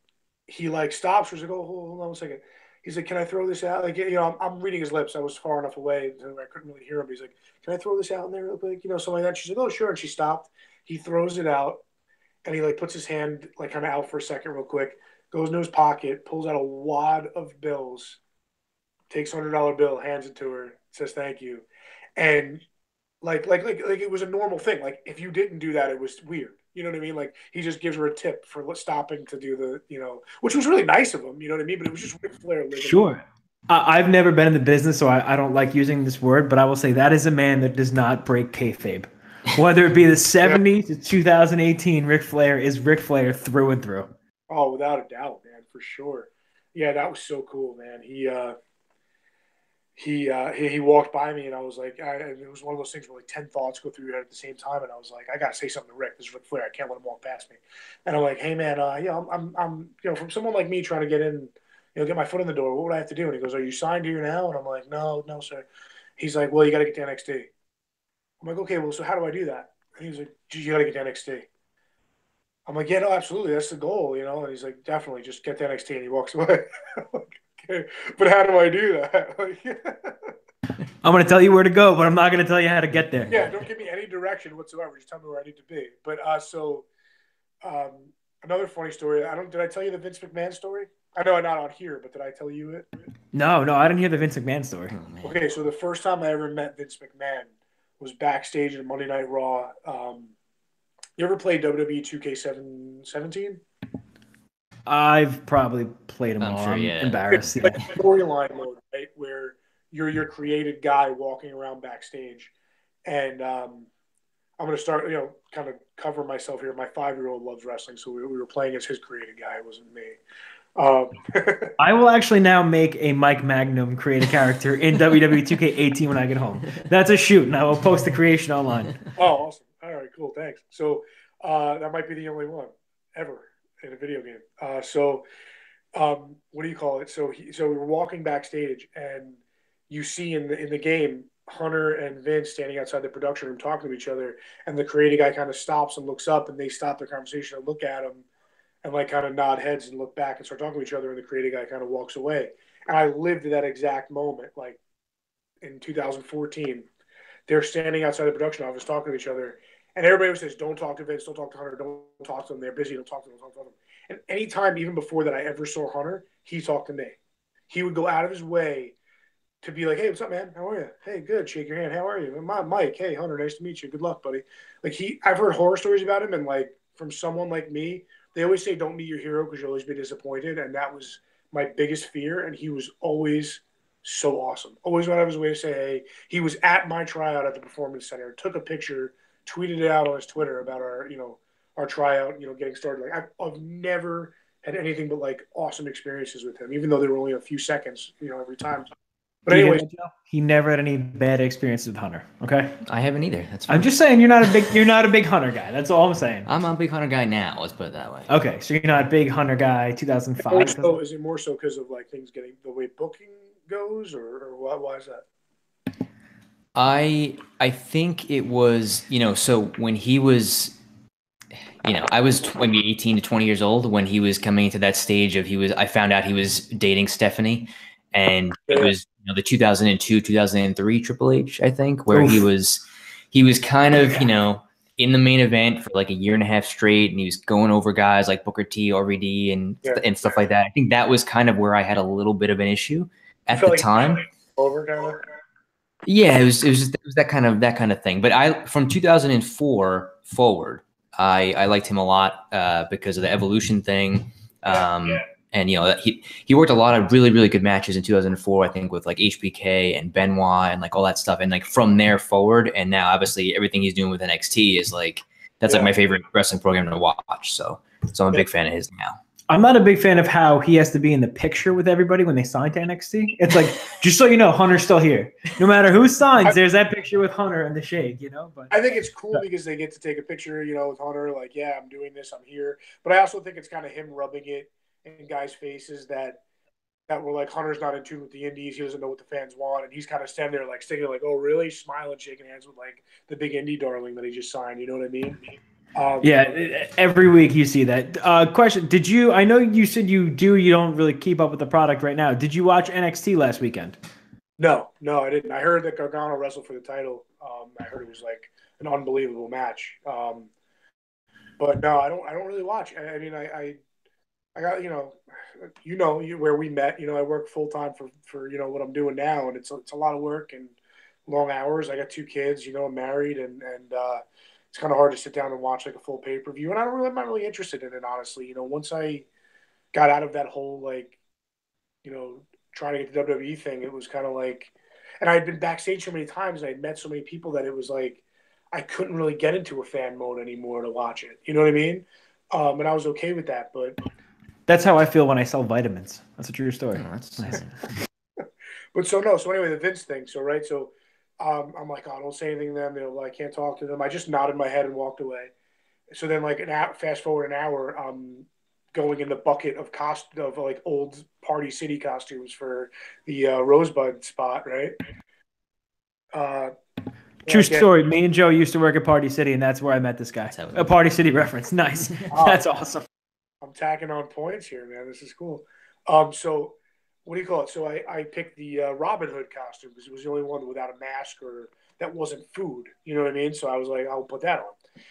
he like stops. He's like, "Oh, hold on a second." He's like, "Can I throw this out?" Like, you know, I'm reading his lips. I was far enough away so I couldn't really hear him. But he's like, "Can I throw this out in there real quick?" You know, something like that. She's like, "Oh, sure." And she stopped. He throws it out, and he like puts his hand like kind of out for a second, real quick. Goes into his pocket, pulls out a wad of bills, takes $100 bill, hands it to her, says thank you, and like it was a normal thing. Like if you didn't do that, it was weird. You know what I mean? Like he just gives her a tip for stopping to do the, you know, which was really nice of him. You know what I mean? But it was just Ric Flair living. Sure. I've never been in the business, so I don't like using this word, but I will say that is a man that does not break kayfabe. Whether it be the 70s to 2018, Ric Flair is Ric Flair through and through. Oh, without a doubt, man, for sure. Yeah, that was so cool, man. He walked by me, and I was like, it was one of those things where like 10 thoughts go through your head at the same time, and I was like, I gotta say something to Rick. This is Ric Flair. I can't let him walk past me. And I'm like, hey man, yeah, I'm you know, from someone like me trying to get in, you know, get my foot in the door. What would I have to do? And he goes, are you signed here now? And I'm like, no, no, sir. He's like, well, you got to get to NXT. I'm like, okay, well, so how do I do that? And he's like, you got to get to NXT. I'm like, yeah, no, absolutely, that's the goal, you know. And he's like, definitely, just get to NXT. And he walks away. I'm like, okay, but how do I do that? Like, I'm going to tell you where to go, but I'm not going to tell you how to get there. yeah, don't give me any direction whatsoever. Just tell me where I need to be. But um, another funny story. Did I tell you the Vince McMahon story? I know I'm not on here, but did I tell you it? No, I didn't hear the Vince McMahon story. Oh, Okay, so the first time I ever met Vince McMahon was backstage at Monday Night Raw. You ever played WWE 2K17? I've probably played them I'm all. sure, I'm yeah. embarrassed. Like storyline mode, right? Where you're your created guy walking around backstage. And I'm going to start, you know, kind of cover myself here. My 5-year-old loves wrestling, so we were playing as his created guy. It wasn't me. I will actually now make a Mike Magnum create a character in WWE 2K18 when I get home. That's a shoot, and I will post the creation online. Oh, awesome. All right, cool. Thanks. So that might be the only one ever in a video game. What do you call it? So we were walking backstage, and you see in the game Hunter and Vince standing outside the production room talking to each other, and the creative guy kind of stops and looks up, and they stop their conversation and look at him, and like kind of nod heads and look back and start talking to each other, and the creative guy kind of walks away. And I lived that exact moment, like in 2014. They're standing outside the production office talking to each other, and everybody says, "Don't talk to Vince, don't talk to Hunter, don't talk to them. They're busy. Don't talk to them. Don't talk to them." And anytime, even before that, I ever saw Hunter, he talked to me. He would go out of his way to be like, "Hey, what's up, man? How are you? Hey, good. Shake your hand. How are you? Mike. Hey, Hunter. Nice to meet you. Good luck, buddy." Like I've heard horror stories about him, and like from someone like me, they always say, "Don't meet your hero because you'll always be disappointed," and that was my biggest fear. And he was always so awesome. Always went out of his way to say, hey. He was at my tryout at the Performance Center, took a picture, tweeted it out on his Twitter about our tryout, getting started. Like I've never had anything but like awesome experiences with him, even though they were only a few seconds, every time. But anyway, he never had any bad experiences with Hunter. Okay, I haven't either. That's fine. I'm just saying you're not a big Hunter guy. That's all I'm saying. I'm a big Hunter guy now. Let's put it that way. Okay, so you're not a big Hunter guy. 2005. So is it more so because of like things getting the way booking goes, or why is that? I think it was so when he was. I was maybe 18 to 20 years old when he was coming into that stage of I found out he was dating Stephanie, and it was the 2002, 2003 Triple H, I think, where he was kind of, in the main event for like a year and a half straight, and he was going over guys like Booker T, RVD, and stuff like that. I think that was kind of where I had a little bit of an issue at the time. Over kind of. Yeah, it was that kind of thing. But from 2004 forward, I liked him a lot because of the evolution thing. And he worked a lot of really, really good matches in 2004, I think, with like HBK and Benoit and like all that stuff. And like from there forward, and now obviously everything he's doing with NXT is like that's like my favorite wrestling program to watch. So I'm a big fan of his now. I'm not a big fan of how he has to be in the picture with everybody when they sign to NXT. It's like, just so you know, Hunter's still here. No matter who signs, there's that picture with Hunter and the shade, But I think it's cool because they get to take a picture, with Hunter, like, yeah, I'm doing this, I'm here. But I also think it's kind of him rubbing it in guys' faces that that were like Hunter's not in tune with the indies. He doesn't know what the fans want, and he's kind of standing there like sticking like, oh really, smiling, shaking hands with like the big indie darling that he just signed. You know what I mean? Yeah, every week you see that. Question: Did you? I know you said you do. You don't really keep up with the product right now. Did you watch NXT last weekend? No, I didn't. I heard that Gargano wrestled for the title. I heard it was like an unbelievable match. But no, I don't really watch. I mean, I got where we met. You know, I work full time for what I'm doing now, and it's a lot of work and long hours. I got 2 kids. You know, I'm married, and it's kind of hard to sit down and watch like a full pay per view. And I'm not really interested in it, honestly. You know, once I got out of that whole like, trying to get the WWE thing, it was kind of like, and I had been backstage so many times, and I'd met so many people that it was like I couldn't really get into a fan mode anymore to watch it. You know what I mean? And I was okay with that, but. That's how I feel when I sell vitamins. That's a true story. Oh, that's nice. But so anyway, the Vince thing. So right, so I'm like, oh, don't say anything to them. I can't talk to them. I just nodded my head and walked away. So then, like fast forward an hour, going in the bucket of like old Party City costumes for the Rosebud spot, right? True story. Me and Joe used to work at Party City, and that's where I met this guy. A Party City reference. Nice. That's awesome. I'm tacking on points here, man. This is cool. So what do you call it? So I picked the Robin Hood costume because it was the only one without a mask or that wasn't food. You know what I mean? So I was like, I'll put that on.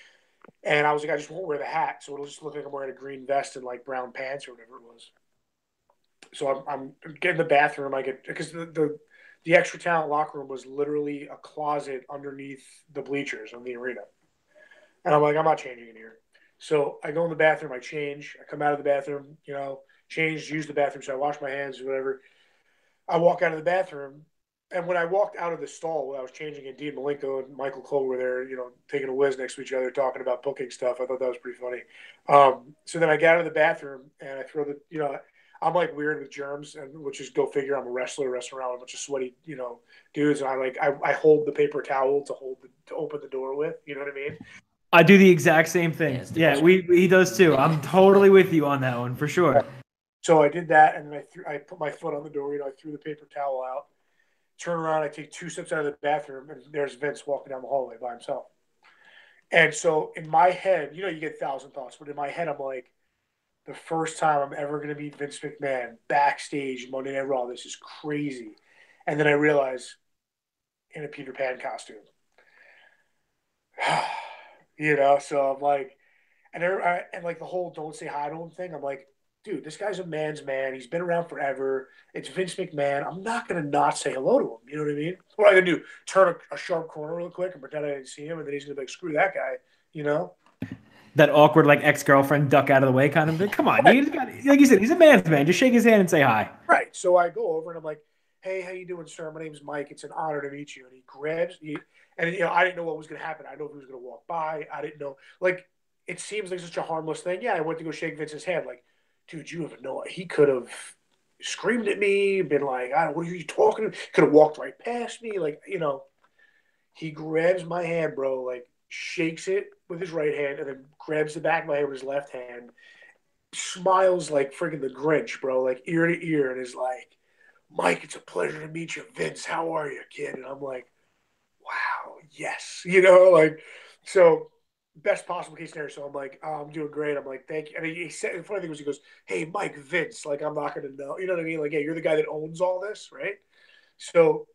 And I was like, I just won't wear the hat, so it'll just look like I'm wearing a green vest and like brown pants or whatever it was. So I'm getting the bathroom. I get because the extra talent locker room was literally a closet underneath the bleachers in the arena, and I'm like, I'm not changing in here. So I go in the bathroom, I change, I come out of the bathroom, change, use the bathroom, so I wash my hands or whatever. I walk out of the bathroom, and when I walked out of the stall when I was changing, and Dean Malenko and Michael Cole were there, taking a whiz next to each other, talking about booking stuff. I thought that was pretty funny. So then I got out of the bathroom, and I throw I'm like weird with germs, and which is go figure. I'm a wrestling around with a bunch of sweaty, dudes, and I hold the paper towel to open the door with. You know what I mean? I do the exact same thing. Yeah, he does too. I'm totally with you on that one for sure. So I did that, and then I put my foot on the door. I threw the paper towel out. Turn around, I take 2 steps out of the bathroom, and there's Vince walking down the hallway by himself. And so in my head, you get 1,000 thoughts, but in my head, I'm like, the first time I'm ever going to meet Vince McMahon backstage Monday Night Raw. This is crazy. And then I realize, in a Peter Pan costume. So I'm like, and like the whole don't say hi to him thing, I'm like, dude, this guy's a man's man. He's been around forever. It's Vince McMahon. I'm not going to not say hello to him. You know what I mean? What am I going to do? Turn a sharp corner real quick and pretend I didn't see him, and then he's going to be like, screw that guy, That awkward, like, ex-girlfriend duck out of the way kind of thing. Come on, right. Like you said, he's a man's man. Just shake his hand and say hi. Right. So I go over and I'm like, hey, how you doing, sir? My name's Mike. It's an honor to meet you. And he grabs me. And, I didn't know what was going to happen. I didn't know if he was going to walk by. I didn't know. Like, it seems like such a harmless thing. Yeah, I went to go shake Vince's hand. Like, dude, you have no idea. He could have screamed at me, been like, what are you talking to? Could have walked right past me. Like, he grabs my hand, bro, like, shakes it with his right hand, and then grabs the back of my hand with his left hand, smiles like freaking the Grinch, bro, like ear to ear, and is like, Mike, it's a pleasure to meet you. Vince, how are you, kid? And I'm like, wow, yes. So best possible case scenario. So I'm like, oh, I'm doing great. I'm like, thank you. And he said, the funny thing was, he goes, hey, Mike, Vince, like, I'm not going to know. You know what I mean? Like, yeah, you're the guy that owns all this, right? So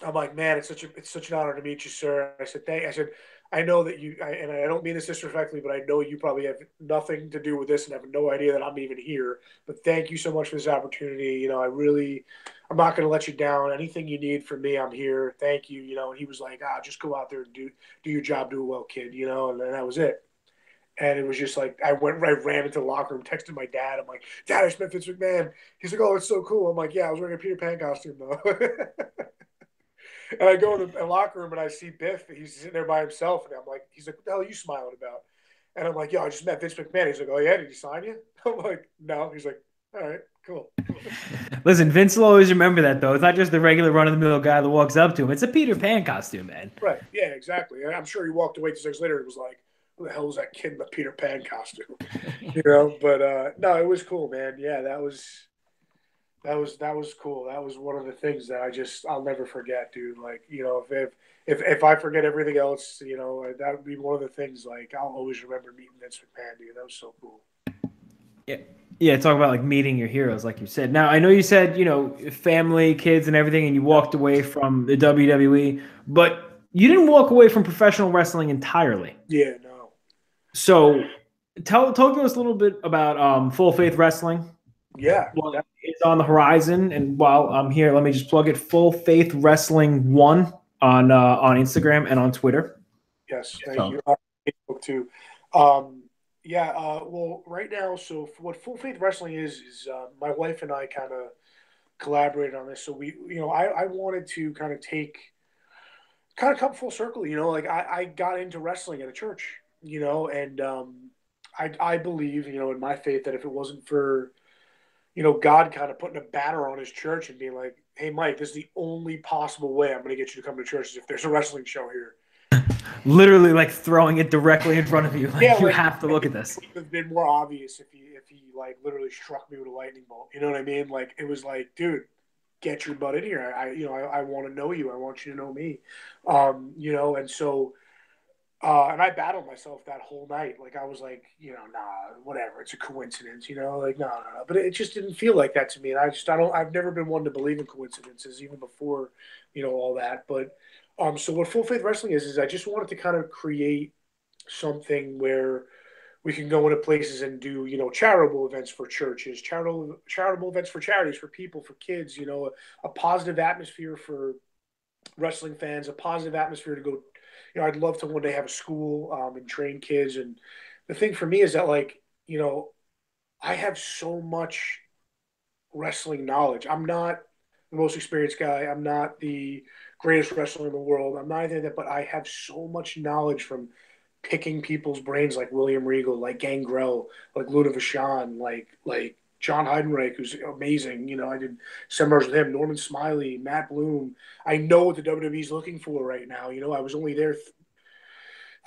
I'm like, man, it's such an honor to meet you, sir. I said, I said, I know that and I don't mean this disrespectfully, but I know you probably have nothing to do with this and have no idea that I'm even here. But thank you so much for this opportunity. I'm not going to let you down. Anything you need from me, I'm here. Thank you. And he was like, just go out there and do your job, do it well, kid. And then that was it. And it was just like, I ran into the locker room, texted my dad. I'm like, Dad, I just met Vince McMahon. He's like, oh, it's so cool. I'm like, yeah, I was wearing a Peter Pan costume though. And I go in the locker room and I see Biff. He's sitting there by himself. And I'm like, he's like, what the hell are you smiling about? And I'm like, yo, I just met Vince McMahon. He's like, oh, yeah, did he sign you? I'm like, no. He's like, all right, cool. Listen, Vince will always remember that, though. It's not just the regular run-of-the-mill guy that walks up to him. It's a Peter Pan costume, man. Right. Yeah, exactly. And I'm sure he walked away 2 seconds later and was like, who the hell was that kid in the Peter Pan costume? But no, it was cool, man. Yeah, that was That was cool. That was one of the things that I'll never forget, dude. Like, if I forget everything else, that would be one of the things. Like, I'll always remember meeting Vince McMahon, dude. That was so cool. Yeah. Yeah, talk about like meeting your heroes, like you said. Now, I know you said, family, kids, and everything, and you walked away from the WWE, but you didn't walk away from professional wrestling entirely. Yeah, no. So, talk to us a little bit about Full Faith Wrestling. Yeah, Well, it's on the horizon, and while I'm here, let me just plug it: Full Faith Wrestling One on Instagram and on Twitter. yes, thank So, you. Facebook too. Um, yeah, well, right now, so what Full Faith Wrestling is my wife and I kind of collaborated on this. So I wanted to kind of come full circle. Like I got into wrestling at a church. And I believe, in my faith that if it wasn't for God kind of putting a banner on his church and being like, "Hey, Mike, this is the only possible way I'm going to get you to come to church is if there's a wrestling show here." literally, like throwing it directly in front of you, Yeah, like you have to look at this. it would have been more obvious if he like literally struck me with a lightning bolt. You know what I mean? Like it was like, dude, get your butt in here. I want to know you. I want you to know me. And so and I battled myself that whole night. Like I was like, nah, whatever. It's a coincidence, like no. But it just didn't feel like that to me. And I've never been one to believe in coincidences, even before, all that. But so what Full Faith Wrestling is I just wanted to kind of create something where we can go into places and do, charitable events for churches, charitable events for charities, for people, for kids, a positive atmosphere for wrestling fans, a positive atmosphere to go. I'd love to one day have a school and train kids. And the thing for me is that, like, I have so much wrestling knowledge. I'm not the most experienced guy. I'm not the greatest wrestler in the world. I'm not anything like that, but I have so much knowledge from picking people's brains like William Regal, like Gangrel, like Luna Vachon, like John Heidenreich, who's amazing. I did seminars with him, Norman Smiley, Matt Bloom. I know what the WWE's looking for right now. I was only there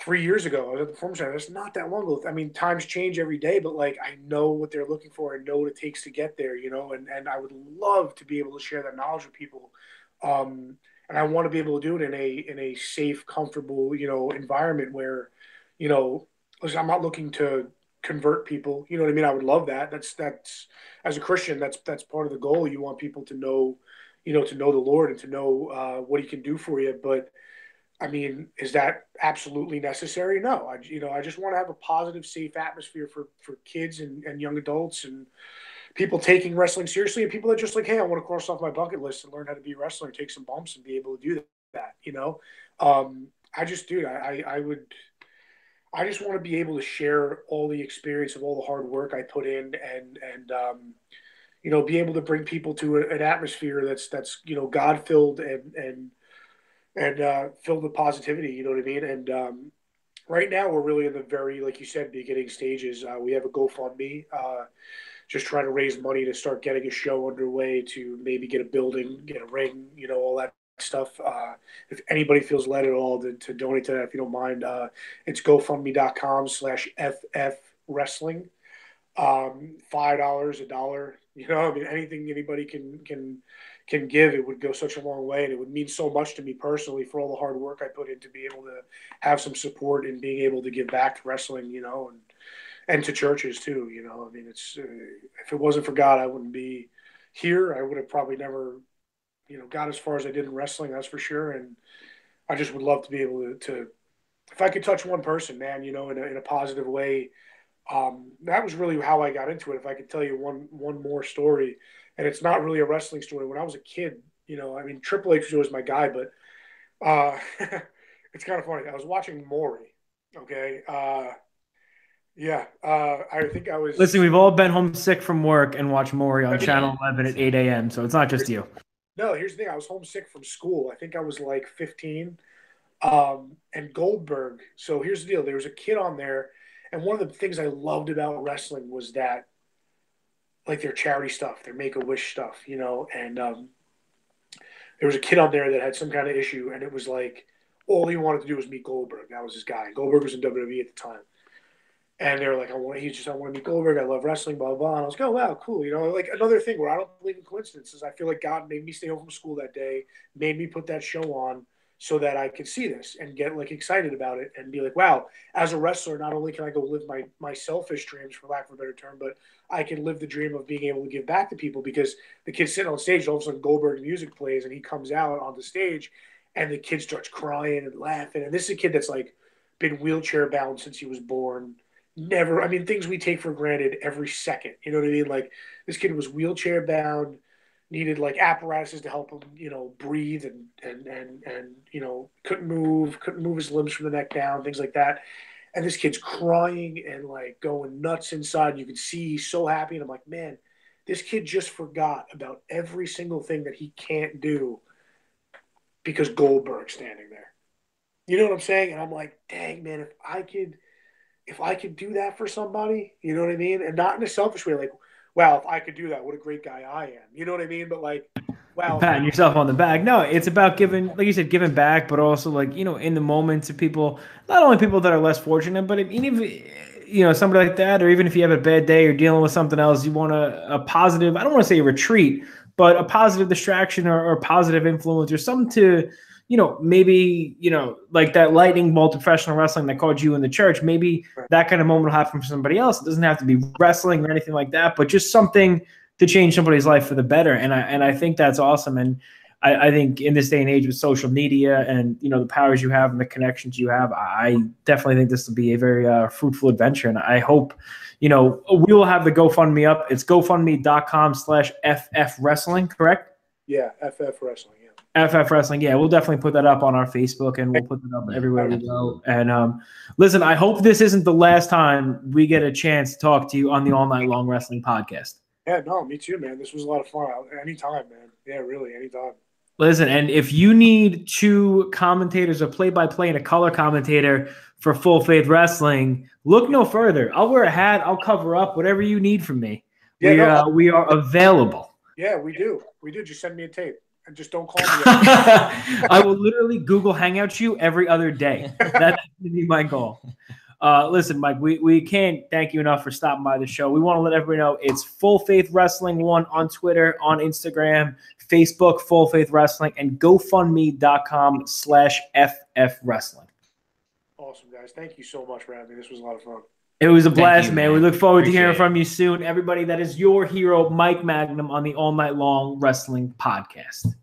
3 years ago. I was at the Performance Center. That's not that long ago. I mean, times change every day, but like I know what they're looking for. I know what it takes to get there. And I would love to be able to share that knowledge with people. And I want to be able to do it in a safe, comfortable, environment where, listen, I'm not looking to convert people. You know what I mean? I would love that. That's as a Christian, that's part of the goal. You want people to know, to know the Lord and to know what He can do for you. But I mean, is that absolutely necessary? No. I just want to have a positive, safe atmosphere for kids and young adults and people taking wrestling seriously and people that just like, hey, I want to cross off my bucket list and learn how to be a wrestler and take some bumps and be able to do that. I just, dude, I just want to be able to share all the experience of all the hard work I put in and be able to bring people to an atmosphere that's God filled and filled with positivity. You know what I mean? And right now we're really in the very, like you said, beginning stages. We have a GoFundMe, just trying to raise money to start getting a show underway to maybe get a building, get a ring, all that stuff. If anybody feels led at all to donate to that, if you don't mind, it's GoFundMe.com/FF Wrestling. $5, $1, I mean, anything anybody can give, it would go such a long way, and it would mean so much to me personally for all the hard work I put in to be able to have some support and being able to give back to wrestling, and to churches too. I mean, it's if it wasn't for God, I wouldn't be here. I would have probably never, got as far as I did in wrestling. That's for sure. And I just would love to be able to if I could touch one person, man, in a positive way. That was really how I got into it. If I could tell you one more story, and it's not really a wrestling story. When I was a kid, I mean, Triple H was always my guy, but it's kind of funny. I was watching Maury. Okay, yeah, I think I was. Listen, we've all been homesick from work and watched Maury on Channel 11 at 8 a.m., so it's not just you. No, here's the thing. I was homesick from school. I think I was like 15. And Goldberg. So here's the deal. There was a kid on there, and one of the things I loved about wrestling was that, like their charity stuff, their Make-A-Wish stuff, and there was a kid on there that had some kind of issue, and it was like all he wanted to do was meet Goldberg. That was his guy. Goldberg was in WWE at the time. And they were like, I want to meet Goldberg. I love wrestling, blah, blah, blah. And I was like, oh, wow, cool. You know, like another thing where I don't believe in coincidences. I feel like God made me stay home from school that day, made me put that show on so that I could see this and get like excited about it and be like, wow, as a wrestler, not only can I go live my selfish dreams, for lack of a better term, but I can live the dream of being able to give back to people, because the kid's sitting on stage, all of a sudden Goldberg music plays and he comes out on the stage and the kid starts crying and laughing. And this is a kid that's like been wheelchair bound since he was born. Never, I mean, things we take for granted every second. You know what I mean? Like this kid was wheelchair bound, needed like apparatuses to help him, you know, breathe and you know, couldn't move his limbs from the neck down, things like that. And this kid's crying and like going nuts inside. You can see he's so happy. And I'm like, man, this kid just forgot about every single thing that he can't do because Goldberg's standing there. You know what I'm saying? And I'm like, dang, man, if I could do that for somebody, you know what I mean? And not in a selfish way, like, wow, if I could do that, what a great guy I am. You know what I mean? But like, wow. Patting yourself on the back. No, it's about giving, like you said, giving back, but also like, you know, in the moments of people, not only people that are less fortunate, but even if, you know, somebody like that, or even if you have a bad day or dealing with something else, you want a positive, I don't want to say a retreat, but a positive distraction or positive influence or something to, you know, maybe, you know, like that lightning bolt of professional wrestling that called you in the church, maybe that kind of moment will happen for somebody else. It doesn't have to be wrestling or anything like that, but just something to change somebody's life for the better. And I think that's awesome. And I think in this day and age with social media and, you know, the powers you have and the connections you have, I definitely think this will be a very fruitful adventure. And I hope, you know, we will have the GoFundMe up. It's GoFundMe.com/FF Wrestling, correct? Yeah, FF Wrestling. FF Wrestling, yeah, we'll definitely put that up on our Facebook, and we'll put it up everywhere we go. And listen, I hope this isn't the last time we get a chance to talk to you on the All Night Long Wrestling podcast. Yeah, no, me too, man. This was a lot of fun. Anytime, man. Yeah, really, anytime. Listen, and if you need two commentators, a play-by-play and a color commentator for Full Faith Wrestling, look no further. I'll wear a hat. I'll cover up. Whatever you need from me. Yeah, we are available. Yeah, we do. We do. Just send me a tape. And just don't call me. I will literally Google Hangouts you every other day. That's going to be my goal. Listen, Mike, we can't thank you enough for stopping by the show. We want to let everybody know it's Full Faith Wrestling 1 on Twitter, on Instagram, Facebook, Full Faith Wrestling, and GoFundMe.com/FF Wrestling. Awesome, guys. Thank you so much for having me. This was a lot of fun. It was a blast, man. We look forward to hearing from you soon. Everybody, that is your hero, Mike Magnum, on the All Night Long Wrestling podcast.